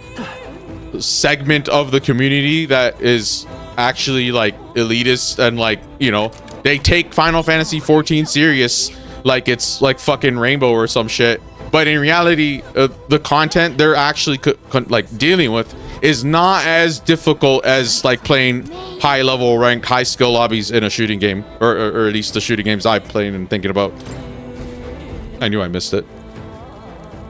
segment of the community that is actually like elitist and like, you know, they take Final Fantasy 14 serious like it's like fucking Rainbow or some shit. But in reality, the content they're actually like dealing with is not as difficult as like playing high level ranked high skill lobbies in a shooting game, or at least the shooting games I've played and thinking about. I knew I missed it.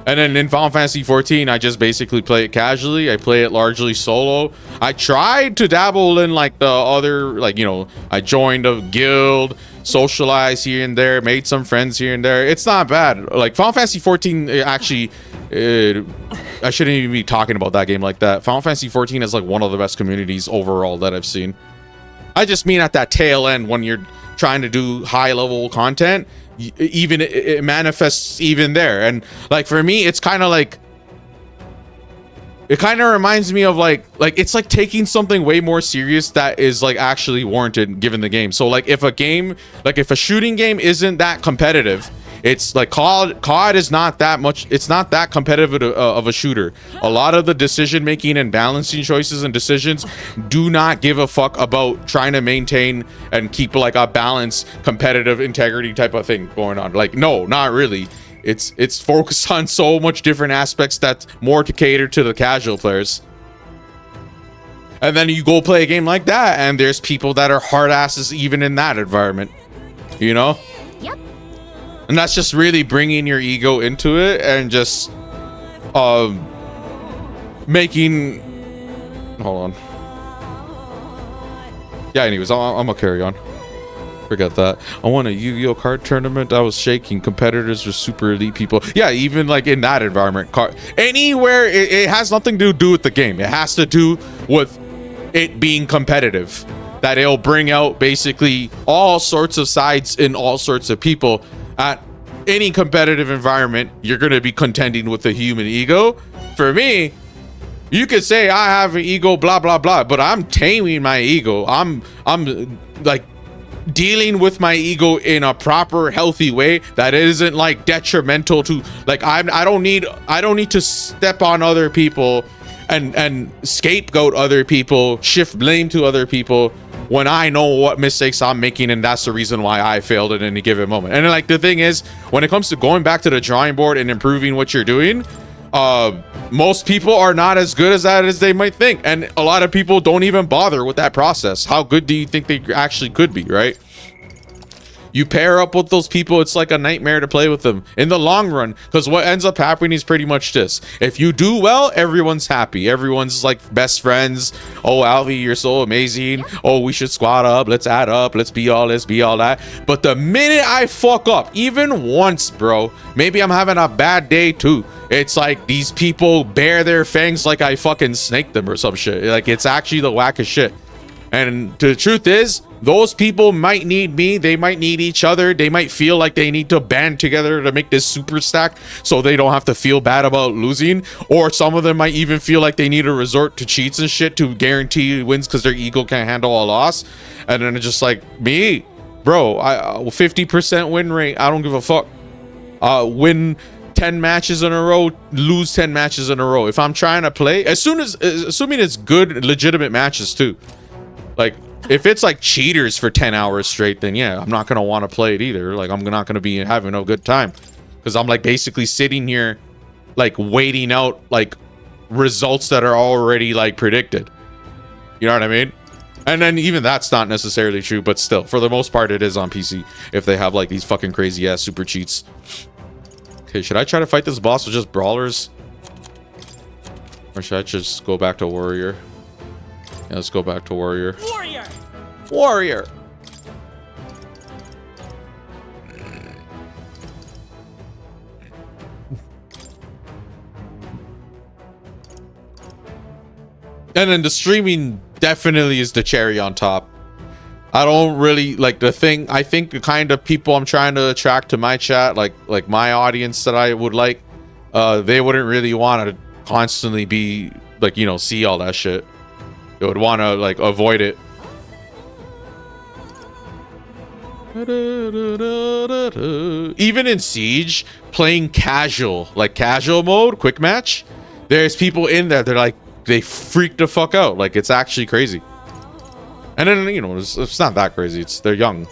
And then in Final Fantasy 14, I just basically play it casually. I play it largely solo. I tried to dabble in like the other, like, you know, I joined a guild, socialized here and there, made some friends here and there. It's not bad. Like Final Fantasy 14 actually, I shouldn't even be talking about that game like that. Final Fantasy 14 is like one of the best communities overall that I've seen. I just mean at that tail end when you're trying to do high level content, even it manifests even there. And like for me, it's kind of like, it kind of reminds me of like it's like taking something way more serious that is like actually warranted given the game. So like if a game, like if a shooting game isn't that competitive, it's like COD is not that much, it's not that competitive of a shooter. A lot of the decision making and balancing choices and decisions do not give a fuck about trying to maintain and keep like a balanced competitive integrity type of thing going on. Like, no, not really. It's focused on so much different aspects that's more to cater to the casual players. And then you go play a game like that, and there's people that are hard asses even in that environment, you know? Yep. And that's just really bringing your ego into it and just making. Hold on. Yeah, anyways, I'm gonna carry on. Forget that. I won a Yu-Gi-Oh card tournament. I was shaking. Competitors were super elite people. Yeah, even like in that environment, anywhere, it has nothing to do with the game. It has to do with it being competitive. That it'll bring out basically all sorts of sides in all sorts of people. At any competitive environment, you're gonna be contending with the human ego. For me, you could say I have an ego, blah blah blah, but I'm taming my ego. I'm like dealing with my ego in a proper, healthy way that isn't like detrimental to like I don't need to step on other people and scapegoat other people, shift blame to other people when I know what mistakes I'm making, and that's the reason why I failed at any given moment. And like the thing is, when it comes to going back to the drawing board and improving what you're doing, most people are not as good as that as they might think, and a lot of people don't even bother with that process. How good do you think they actually could be, right? You pair up with those people, it's like a nightmare to play with them in the long run, because what ends up happening is pretty much this: if you do well, everyone's happy, everyone's like best friends. Oh, Alvy, you're so amazing. Oh, we should squad up, let's add up, let's be all this, be all that. But the minute I fuck up even once, bro, maybe I'm having a bad day too, it's like these people bare their fangs like I fucking snaked them or some shit. Like, it's actually the wackest shit. And the truth is, those people might need me, they might need each other, they might feel like they need to band together to make this super stack so they don't have to feel bad about losing, or some of them might even feel like they need to resort to cheats and shit to guarantee wins because their ego can't handle a loss. And then it's just like, me, bro, 50% win rate, I don't give a fuck. Win 10 matches in a row, lose 10 matches in a row. If I'm trying to play, assuming it's good, legitimate matches too. Like, if it's like cheaters for 10 hours straight, then yeah, I'm not gonna want to play it either. Like, I'm not gonna be having a good time, because I'm like basically sitting here like waiting out like results that are already like predicted. You know what I mean? And then even that's not necessarily true, but still, for the most part, it is on PC if they have like these fucking crazy ass super cheats. Okay, should I try to fight this boss with just brawlers, or should I just go back to warrior? Yeah, let's go back to warrior. Warrior. And then the streaming definitely is the cherry on top. I don't really like the thing. I think the kind of people I'm trying to attract to my chat, like my audience that I would like, they wouldn't really want to constantly be like, you know, see all that shit. They would want to like avoid it. Even in Siege, playing casual, like casual mode, quick match, there's people in there, they're like, they freak the fuck out. Like, it's actually crazy. And then, you know, it's not that crazy. They're young.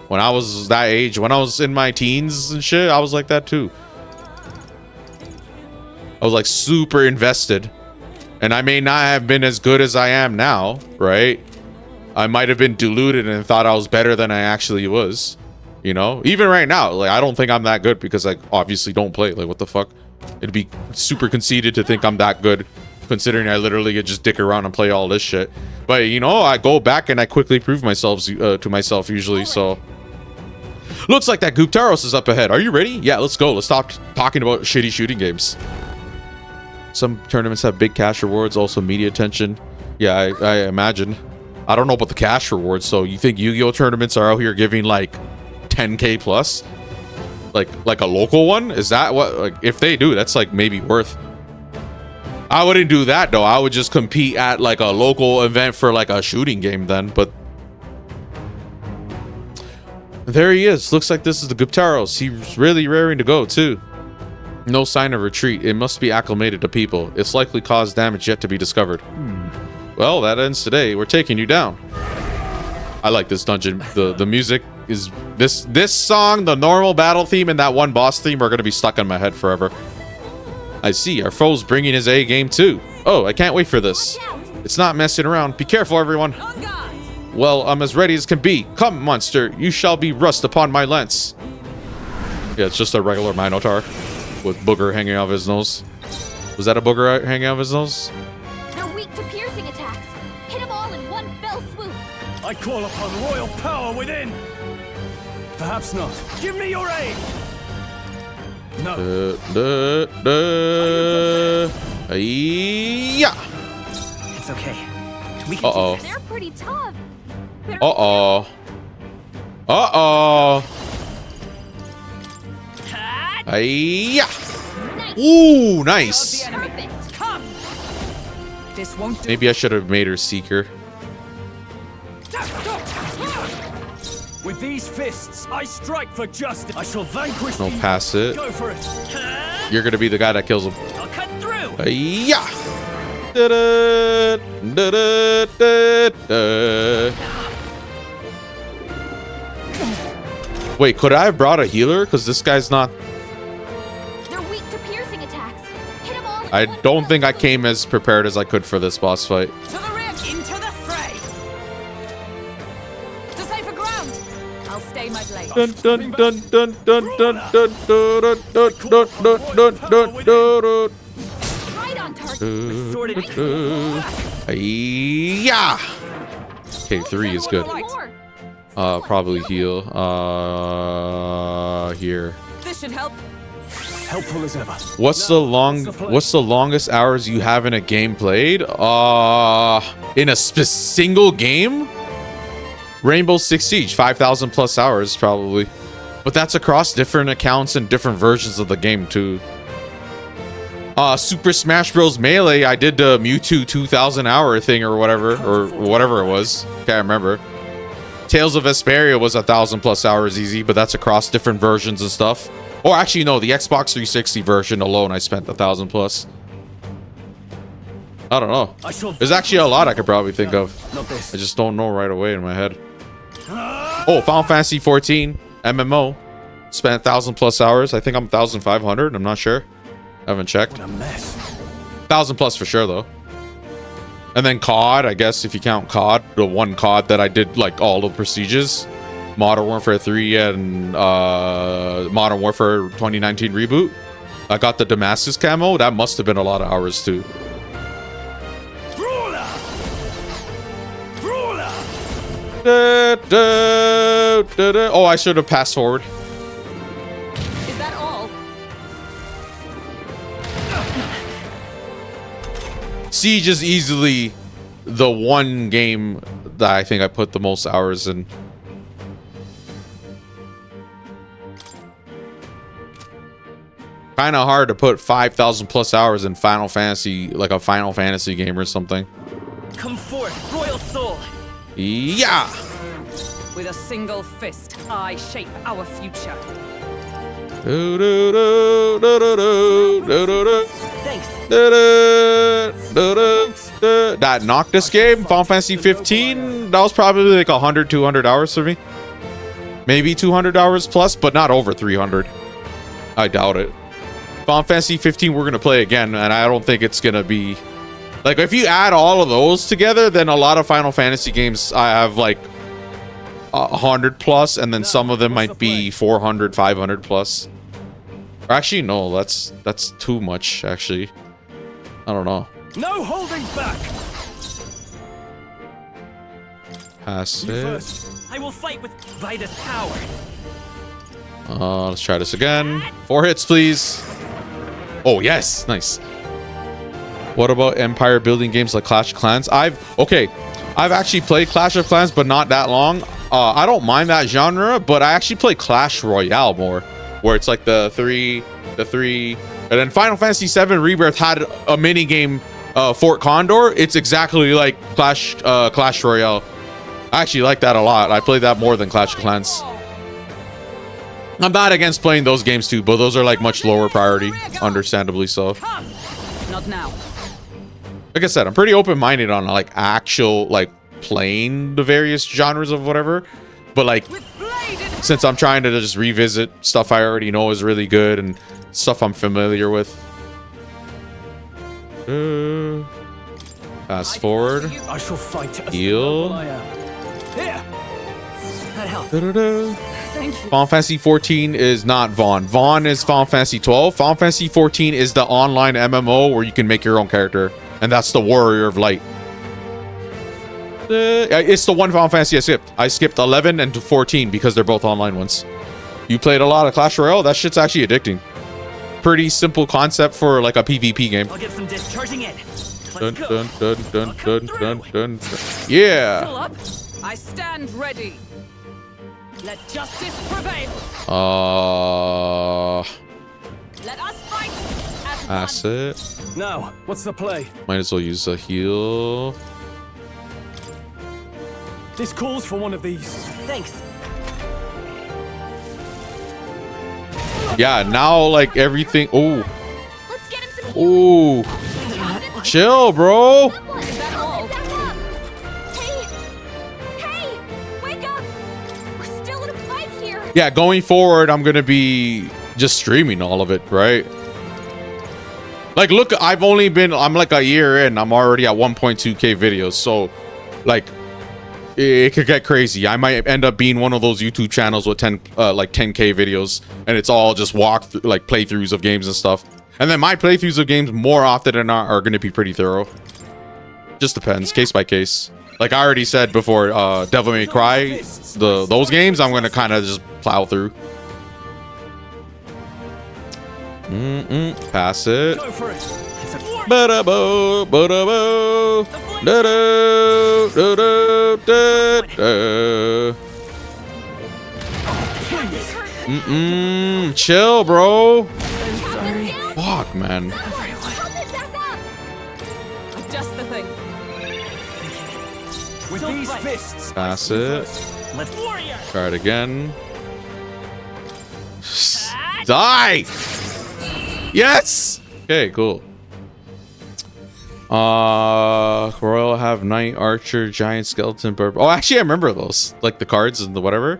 When I was that age, when I was in my teens and shit, I was like that too. I was like super invested. And I may not have been as good as I am now, right? I might have been deluded and thought I was better than I actually was. You know? Even right now, like, I don't think I'm that good because I obviously don't play. Like, what the fuck? It'd be super conceited to think I'm that good, considering I literally could just dick around and play all this shit. But, you know, I go back and I quickly prove myself to myself usually, so... Looks like that Guptaros is up ahead. Are you ready? Yeah, let's go. Let's stop talking about shitty shooting games. Some tournaments have big cash rewards, also media attention. Yeah, I imagine. I don't know about the cash rewards, so you think Yu-Gi-Oh tournaments are out here giving like 10k plus? Like a local one? Is that what, like, if they do, that's like maybe worth. I wouldn't do that though. I would just compete at like a local event for like a shooting game then, but there he is. Looks like this is the Guptaros. He's really raring to go too. No sign of retreat. It must be acclimated to people. It's likely caused damage yet to be discovered. Well, that ends today. We're taking you down. I like this dungeon. The music is this song, the normal battle theme, and that one boss theme are gonna be stuck in my head forever. I see our foe's bringing his A game too. Oh, I can't wait for this. It's not messing around. Be careful, everyone. Well, I'm as ready as can be. Come, monster. You shall be rust upon my lance. Yeah, it's just a regular Minotaur with booger hanging out of his nose. Was that a booger hanging out of his nose? They're weak to piercing attacks. Hit them all in one fell swoop. I call upon royal power within. Perhaps not. Give me your aid. No. Yeah. It's okay. We can Uh-oh. do this. They're pretty tough. Uh-oh. Uh-oh. Yeah. Nice. Ooh, nice. Perfect. Come. This won't do. Maybe I should have made her Seeker. With these fists, I strike for justice. I shall vanquish No, evil. pass it. Go for it. You're gonna be the guy that kills him. I'll cut through. Yeah. Da-da, da-da, da-da. Wait, could I have brought a healer? Because this guy's not... They're weak to piercing attacks. Hit them all in I one don't fell think I swoop. came as prepared as I could for this boss fight. To the rear, into the fray. To safer ground. I'll stay my blade. Dun, dun, dun, dun, dun, dun, dun, dun, dun, dun, dun, dun, dun, dun. Right on target. Sorted. Yeah. Okay, 3 is good. More. Probably heal. Here. This should help. Helpful as ever. What's the longest hours you have in a game played? In a single game? Rainbow Six Siege, 5,000 plus hours probably. But that's across different accounts and different versions of the game too. Super Smash Bros. Melee, I did the Mewtwo 2,000 hour thing or whatever it was. Can't remember. Tales of Vesperia was 1,000 plus hours easy, but that's across different versions and stuff. Or actually, no, the Xbox 360 version alone, I spent 1,000 plus. I don't know. There's actually a lot I could probably think of. Not this. I just don't know right away in my head. Oh, Final Fantasy 14 MMO. Spent 1,000 plus hours. I think I'm 1,500. I'm not sure. I haven't checked. What a mess. 1,000 plus for sure, though. And then COD, I guess, if you count COD, the one COD that I did, like, all the prestiges. Modern Warfare 3 and Modern Warfare 2019 reboot. I got the Damascus camo. That must have been a lot of hours, too. Brawler! Brawler! Da, da, da, da. Oh, I should have passed forward. Is that all? Siege is easily the one game that I think I put the most hours in. Kind of hard to put 5,000 plus hours in Final Fantasy, like a Final Fantasy game or something. Come forth, royal soul. Yeah. With a single fist, I shape our future. Do, do, do, do, do, do, do, do, do. Thanks. That Noctis game, Final Fantasy 15, that was probably like 100, 200 hours for me. Maybe 200 hours plus, but not over 300. I doubt it. Final Fantasy 15 we're going to play again, and I don't think it's going to be... Like, if you add all of those together, then a lot of Final Fantasy games I have like 100 plus, and then some of them might be 400, 500 plus. Or actually, no, that's too much, actually. I don't know. No holding back! Pass You it. first. I will fight with Vida's power. Let's try this again. 4 hits, please. Oh, yes. Nice. What about empire building games like Clash of Clans? I've actually played Clash of Clans, but not that long. I don't mind that genre, but I actually play Clash Royale more, where it's like the three, and then Final Fantasy VII Rebirth had a mini game, Fort Condor. It's exactly like Clash Royale. I actually like that a lot. I played that more than Clash of Clans. I'm not against playing those games too, but those are like much lower priority, understandably so. Come. Not now. Like I said, I'm pretty open-minded on like actual like playing the various genres of whatever, but like With blade since I'm trying to just revisit stuff I already know is really good and stuff I'm familiar with. Fast forward. I shall fight as Heal. noble I am. Here. That helps. Thank you. Final Fantasy 14 is not Vaughn. Vaughn is Final Fantasy 12. Final Fantasy 14 is the online MMO where you can make your own character, and that's the Warrior of Light. It's the one Final Fantasy I skipped. I skipped 11 and 14 because they're both online ones. You played a lot of Clash Royale? That shit's actually addicting. Pretty simple concept for like a PvP game. I'll get some discharging in. Dun, Let's go. dun, dun, dun, I'll cut dun, through. dun, dun, dun. Yeah. Pull up. I stand ready. Let justice prevail. Let us fight as one. That's it. Now, what's the play? Might as well use a heal. This calls for one of these. Thanks. Yeah, now like everything. Oh, Let's get him some oh, chill, bro. someone. Is that all? Back up. Hey, wake up. We're still in a fight here. Yeah, going forward, I'm gonna be just streaming all of it, right? Like, look, I'm like a year in. I'm already at 1.2k videos, so like it could get crazy. I might end up being one of those YouTube channels with 10k videos, and it's all just like playthroughs of games and stuff. And then my playthroughs of games more often than not are going to be pretty thorough. Just depends, case by case. Like I already said before, Devil May Cry, those games I'm going to kind of just plow through. Pass it. Go for it. Ba-da-bo, ba-da-bo, da-da, da-da, da-da. Chill, bro. Sorry. Fuck, man. Help it back up. Just the thing. With Still these fight. fists. Pass it. Let's warrior. Try it again. Die! Yes! Okay, cool. Royal have Knight, Archer, Giant, Skeleton, Bird. Oh, actually, I remember those. Like the cards and the whatever.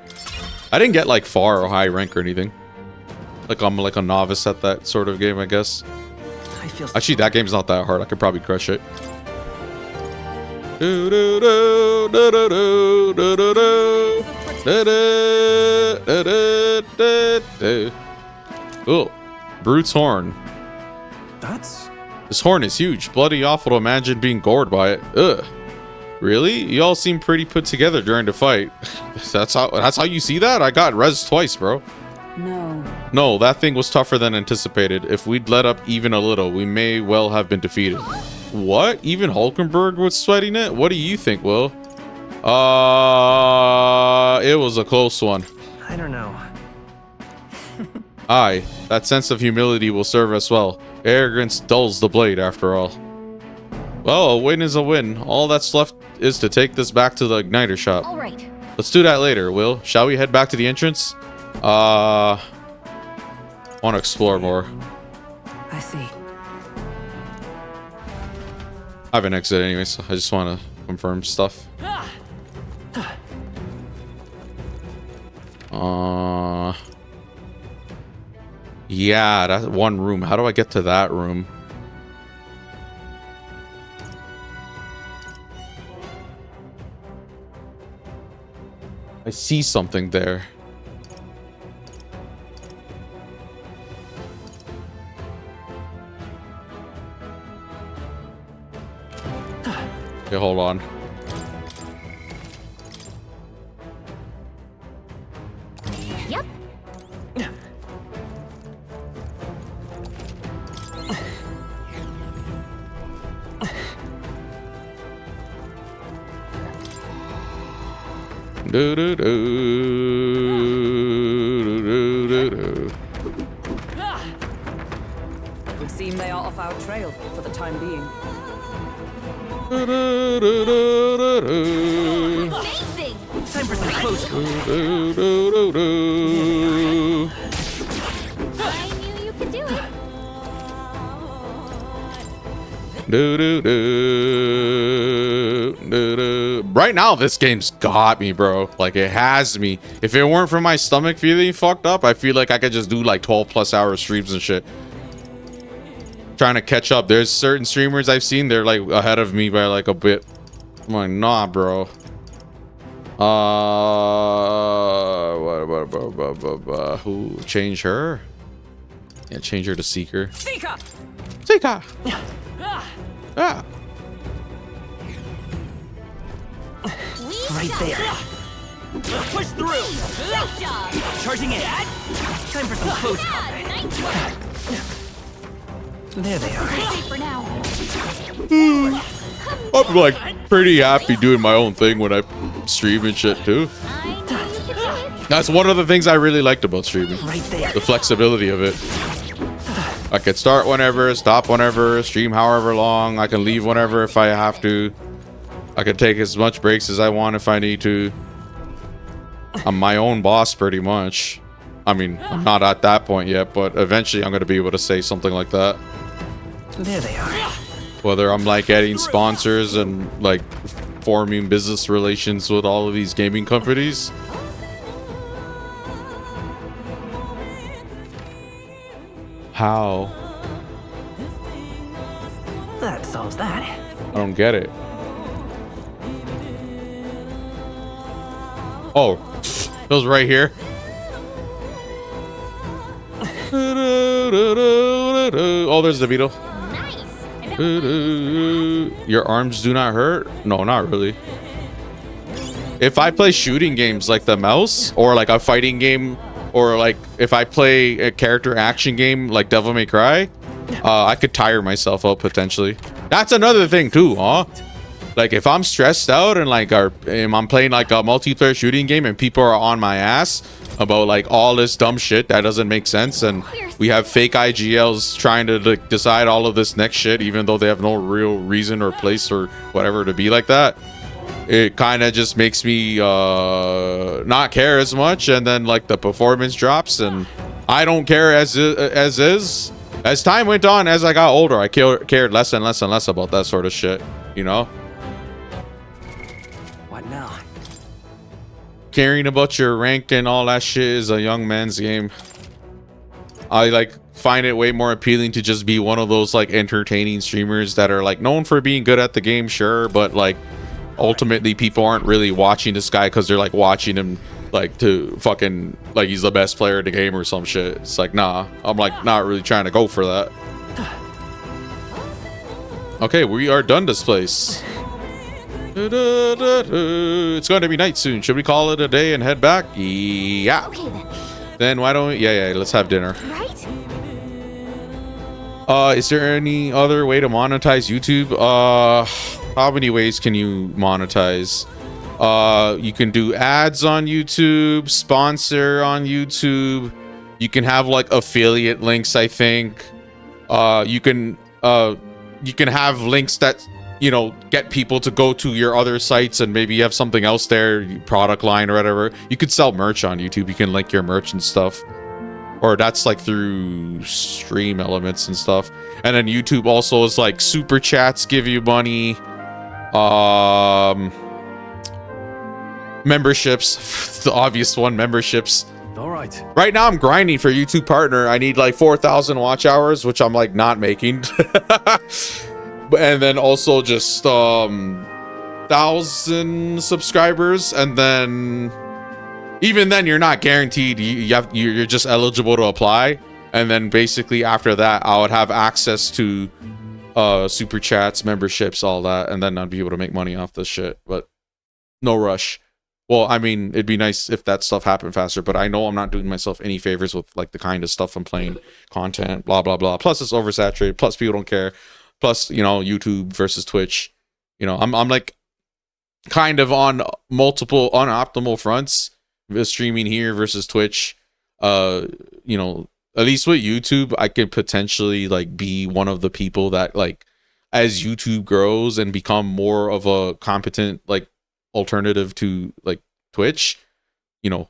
I didn't get like far or high rank or anything. Like I'm like a novice at that sort of game, I guess. I feel Actually, that game's not that hard. I could probably crush it. Do, do, do, do, do, do, do, do, do. Da, da, da, da, da, da. Cool. Brute's horn. That's This horn is huge. Bloody awful to imagine being gored by it. Ugh. Really? You all seem pretty put together during the fight. That's how you see that? I got res twice, bro. No. No, that thing was tougher than anticipated. If we'd let up even a little, we may well have been defeated. What? Even Hulkenberg was sweating it? What do you think, Will? It was a close one. I don't know. Aye, that sense of humility will serve us well. Arrogance dulls the blade, after all. Well, a win is a win. All that's left is to take this back to the igniter shop. All right. Let's do that later, Will. Shall we head back to the entrance? Want to explore more. I see. I have an exit anyway, so I just want to confirm stuff. Yeah, that's one room. How do I get to that room? I see something there. Okay, hold on. Yep. Do do do do do do. Would seem they are off our trail for the time being. Do do do do do. Amazing. Time for some close. Do do do do. I knew you could do it. Do do do do do. Right now, this game's got me, bro. Like, it has me. If it weren't for my stomach feeling fucked up, I feel like I could just do like 12+ hour streams and shit. Trying to catch up. There's certain streamers I've seen, they're like ahead of me by like a bit. I'm like, nah, bro. Who? Change her? Yeah, change her to Seeker. Seeker! Seeker! Ah. Right there. Push through! Great job. Charging in. Time for some close Yeah, combat. nice work. There they are. Safe for now. I'm like pretty happy doing my own thing when I stream and shit too. I know you can do it. That's one of the things I really liked about streaming. Right there. The flexibility of it. I could start whenever, stop whenever, stream however long. I can leave whenever if I have to. I can take as much breaks as I want if I need to. I'm my own boss pretty much. I mean, I'm not at that point yet, but eventually I'm going to be able to say something like that. There they are. Whether I'm like getting sponsors and like forming business relations with all of these gaming companies. How? That solves that. I don't get it. Oh, it was right here. Oh, there's the beetle. Nice. And Your arms do not hurt? No, not really. If I play shooting games like the mouse, or like a fighting game, or like if I play a character action game like Devil May Cry, I could tire myself out potentially. That's another thing too, huh? Like if I'm stressed out and like I'm playing like a multiplayer shooting game and people are on my ass about like all this dumb shit that doesn't make sense, and we have fake IGLs trying to like decide all of this next shit even though they have no real reason or place or whatever to be like that, it kind of just makes me not care as much, and then like the performance drops and I don't care as is. As time went on, as I got older, I cared less and less and less about that sort of shit, you know? What now? Caring about your rank and all that shit is a young man's game. I like find it way more appealing to just be one of those like entertaining streamers that are like known for being good at the game, sure, but like ultimately people aren't really watching this guy because they're like watching him like to fucking like he's the best player in the game or some shit. It's like, nah, I'm like not really trying to go for that. Okay, we are done this place. It's going to be night soon. Should we call it a day and head back? Yeah. okay then. Then why don't we? Yeah. Let's have dinner. Right? Is there any other way to monetize YouTube? How many ways can you monetize? You can do ads on YouTube, sponsor on YouTube. You can have like affiliate links, I think. You can have links that, you know, get people to go to your other sites, and maybe you have something else there, product line or whatever. You could sell merch on YouTube. You can link your merch and stuff. Or that's like through stream elements and stuff. And then YouTube also is like super chats give you money. Memberships, the obvious one, memberships. All right. Right now I'm grinding for YouTube partner. I need like 4,000 watch hours, which I'm like not making. And then also just 1,000 subscribers, and then even then you're not guaranteed. You're just eligible to apply, and then basically after that I would have access to super chats, memberships, all that, and then I'd be able to make money off this shit. But no rush. Well, I mean, it'd be nice if that stuff happened faster, but I know I'm not doing myself any favors with like the kind of stuff I'm playing, content, blah blah blah. Plus it's oversaturated, plus people don't care. Plus, you know, YouTube versus Twitch. You know, I'm like kind of on multiple unoptimal fronts with streaming here versus Twitch. You know, at least with YouTube, I could potentially like be one of the people that like as YouTube grows and become more of a competent like alternative to like Twitch, you know,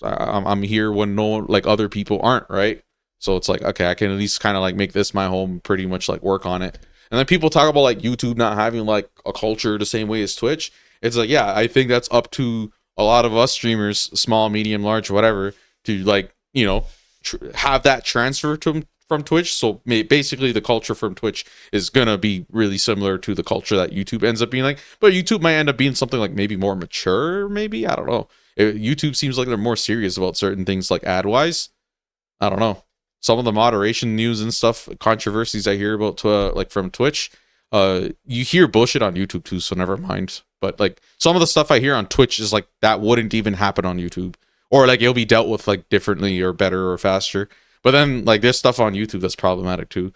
I'm here when no one, like other people aren't, right? So it's like, okay, I can at least kind of like make this my home, pretty much like work on it. And then people talk about like YouTube not having like a culture the same way as Twitch. It's like, yeah, I think that's up to a lot of us streamers, small, medium, large, whatever, to like, you know, have that transfer to from Twitch. So basically the culture from Twitch is gonna be really similar to the culture that YouTube ends up being like, but YouTube might end up being something like maybe more mature, maybe, I don't know. YouTube seems like they're more serious about certain things like ad wise. I don't know. Some of the moderation news and stuff, controversies I hear about like from Twitch, you hear bullshit on YouTube too, so never mind. But like some of the stuff I hear on Twitch is like that wouldn't even happen on YouTube, or like it'll be dealt with like differently or better or faster. But then like there's stuff on YouTube that's problematic too.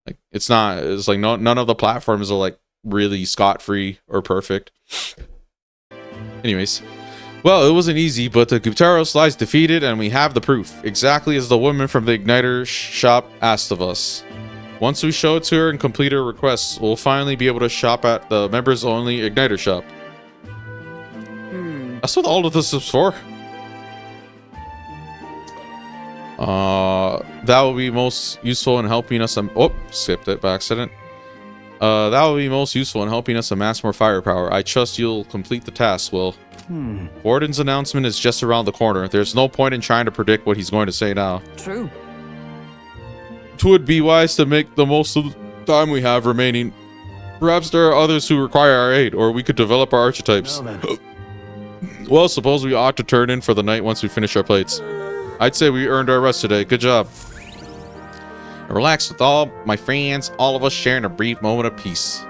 Like it's like none of the platforms are like really scot-free or perfect. Anyways, well, it wasn't easy, but the Guteros lies defeated, and we have the proof, exactly as the woman from the Igniter shop asked of us. Once we show it to her and complete her requests, we'll finally be able to shop at the members-only Igniter shop. That's what all of this is for. That will be most useful in helping us. Oh, skipped it by accident. That will be most useful in helping us amass more firepower. I trust you'll complete the task, Will. Warden's announcement is just around the corner. There's no point in trying to predict what he's going to say now. True. It would be wise to make the most of the time we have remaining. Perhaps there are others who require our aid, or we could develop our archetypes. Well, suppose we ought to turn in for the night once we finish our plates. I'd say we earned our rest today. Good job. Relax with all my friends, all of us sharing a brief moment of peace.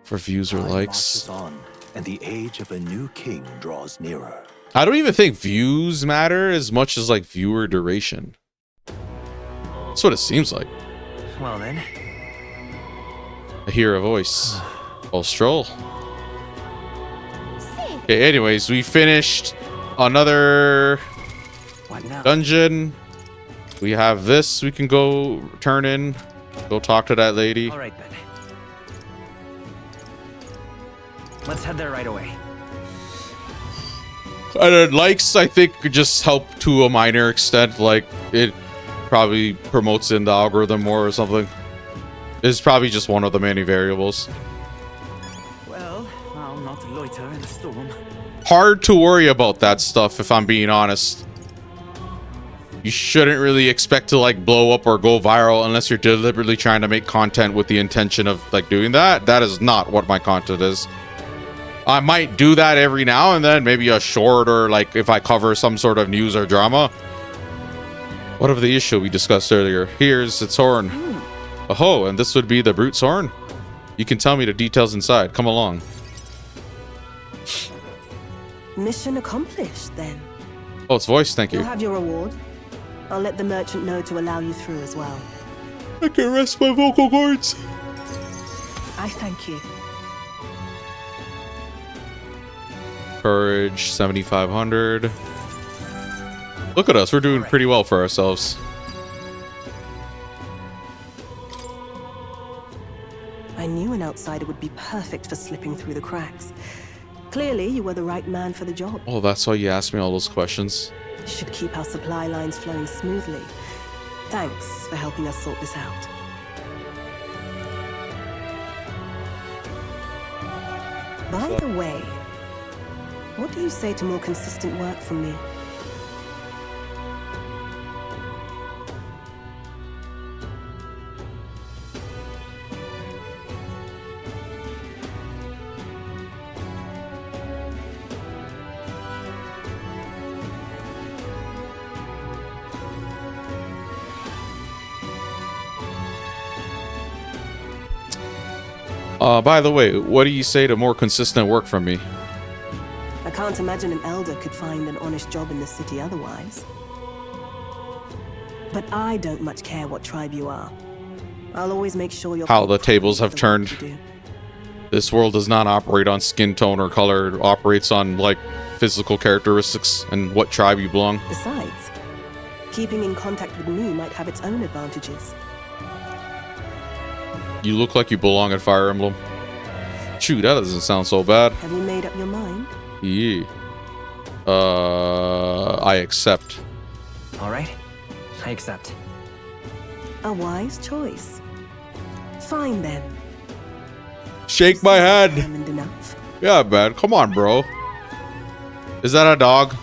For views or likes. On, and the age of a new king draws nearer. I don't even think views matter as much as like viewer duration. That's what it seems like. Well then. I hear a voice. Oh, stroll. Okay, anyways, we finished another What now? dungeon. We have this we can go turn in. Go talk to that lady. All right then. Let's head there right away. And then likes, I think, could just help to a minor extent. Like, it probably promotes in the algorithm more or something. It's probably just one of the many variables. Well, I'll not loiter in the storm. Hard to worry about that stuff, if I'm being honest. You shouldn't really expect to, like, blow up or go viral unless you're deliberately trying to make content with the intention of, like, doing that. That is not what my content is. I might do that every now and then, maybe a short, or like if I cover some sort of news or drama. What of the issue we discussed earlier? Here's its horn. Oh, and this would be the brute's horn? You can tell me the details inside. Come along. Mission accomplished, then. Oh, it's voice. Thank you. You'll have your reward. I'll let the merchant know to allow you through as well. I can rest my vocal cords. I thank you. Courage 7,500. Look at us, we're doing pretty well for ourselves. I knew an outsider would be perfect for slipping through the cracks. Clearly, you were the right man for the job. Oh, that's why you asked me all those questions. Should keep our supply lines flowing smoothly. Thanks for helping us sort this out. By the way, what do you say to more consistent work from me? By the way, what do you say to more consistent work from me? I can't imagine an elder could find an honest job in the city otherwise. But I don't much care what tribe you are. I'll always make sure you're... How the tables have turned. This world does not operate on skin tone or color. It operates on, like, physical characteristics and what tribe you belong. Besides, keeping in contact with me might have its own advantages. You look like you belong at Fire Emblem. Shoot, that doesn't sound so bad. Have you made up your mind? Yeah. I accept. All right, I accept. A wise choice. Fine then. Shake my hand. Determined enough. Yeah, man. Come on, bro. Is that a dog?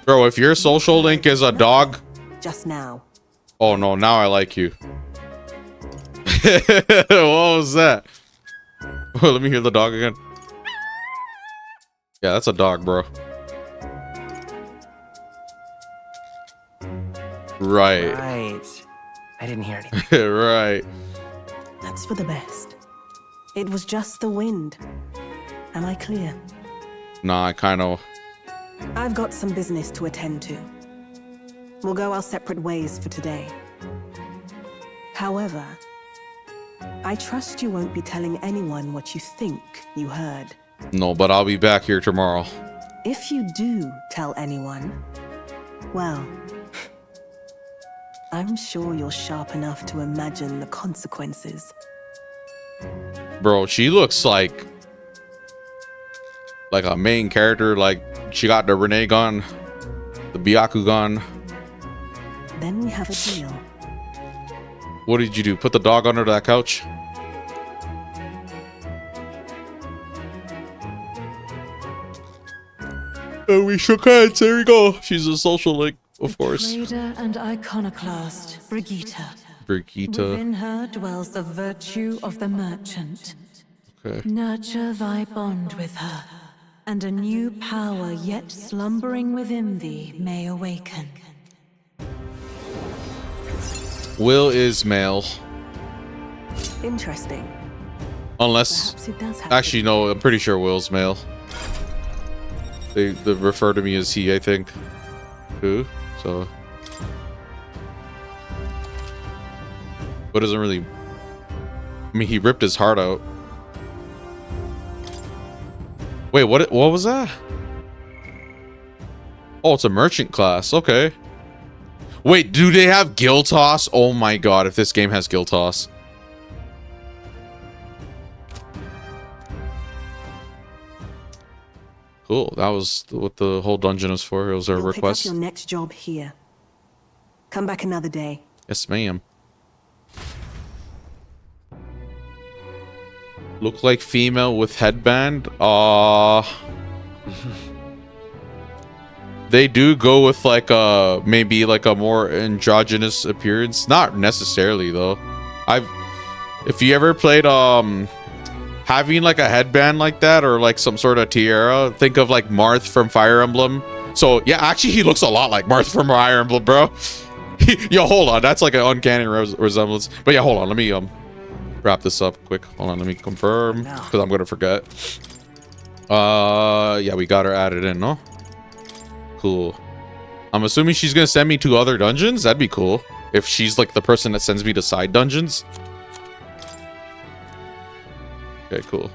Bro, if your social link is a dog... Just now. Oh, no. Now I like you. What was that? Let me hear the dog again. Yeah, that's a dog, bro. Right. Right. I didn't hear anything. Right. That's for the best. It was just the wind. Am I clear? Nah, I kind of... I've got some business to attend to. We'll go our separate ways for today. However, I trust you won't be telling anyone what you think you heard. No, but I'll be back here tomorrow. If you do tell anyone, well, I'm sure you're sharp enough to imagine the consequences. Bro, she looks like a main character. Like, she got the Renee gun, the Byaku gun. Then we have a deal. What did you do? Put the dog under that couch? And we shook hands. There we go. She's a social link, of course. Trader and iconoclast, Brigitte. Brigitte. Within her dwells the virtue of the merchant. Okay. Nurture thy bond with her, and a new power yet slumbering within thee may awaken. Will is male. Interesting. Unless... Perhaps it does have Actually, no. I'm pretty sure Will's male. They refer to me as he, I think. Who? So... But doesn't really... I mean, he ripped his heart out. Wait, what was that? Oh, it's a merchant class. Okay. Wait, do they have Guild Toss? Oh my god, if this game has Guild Toss. Cool. That was what the whole dungeon was for. It was our You'll request. Pick up your next job here. Come back another day. Yes, ma'am. Look like female with headband. They do go with like maybe like a more androgynous appearance. Not necessarily though. If you ever played having like a headband like that or like some sort of tiara, think of like Marth from Fire Emblem. So yeah, actually he looks a lot like Marth from Fire Emblem, bro. Yo, hold on, that's like an uncanny resemblance. But yeah, hold on, let me wrap this up quick. Hold on, let me confirm because I'm gonna forget. Yeah, we got her added in, no? Cool. I'm assuming she's gonna send me to other dungeons. That'd be cool if she's like the person that sends me to side dungeons. Okay, cool.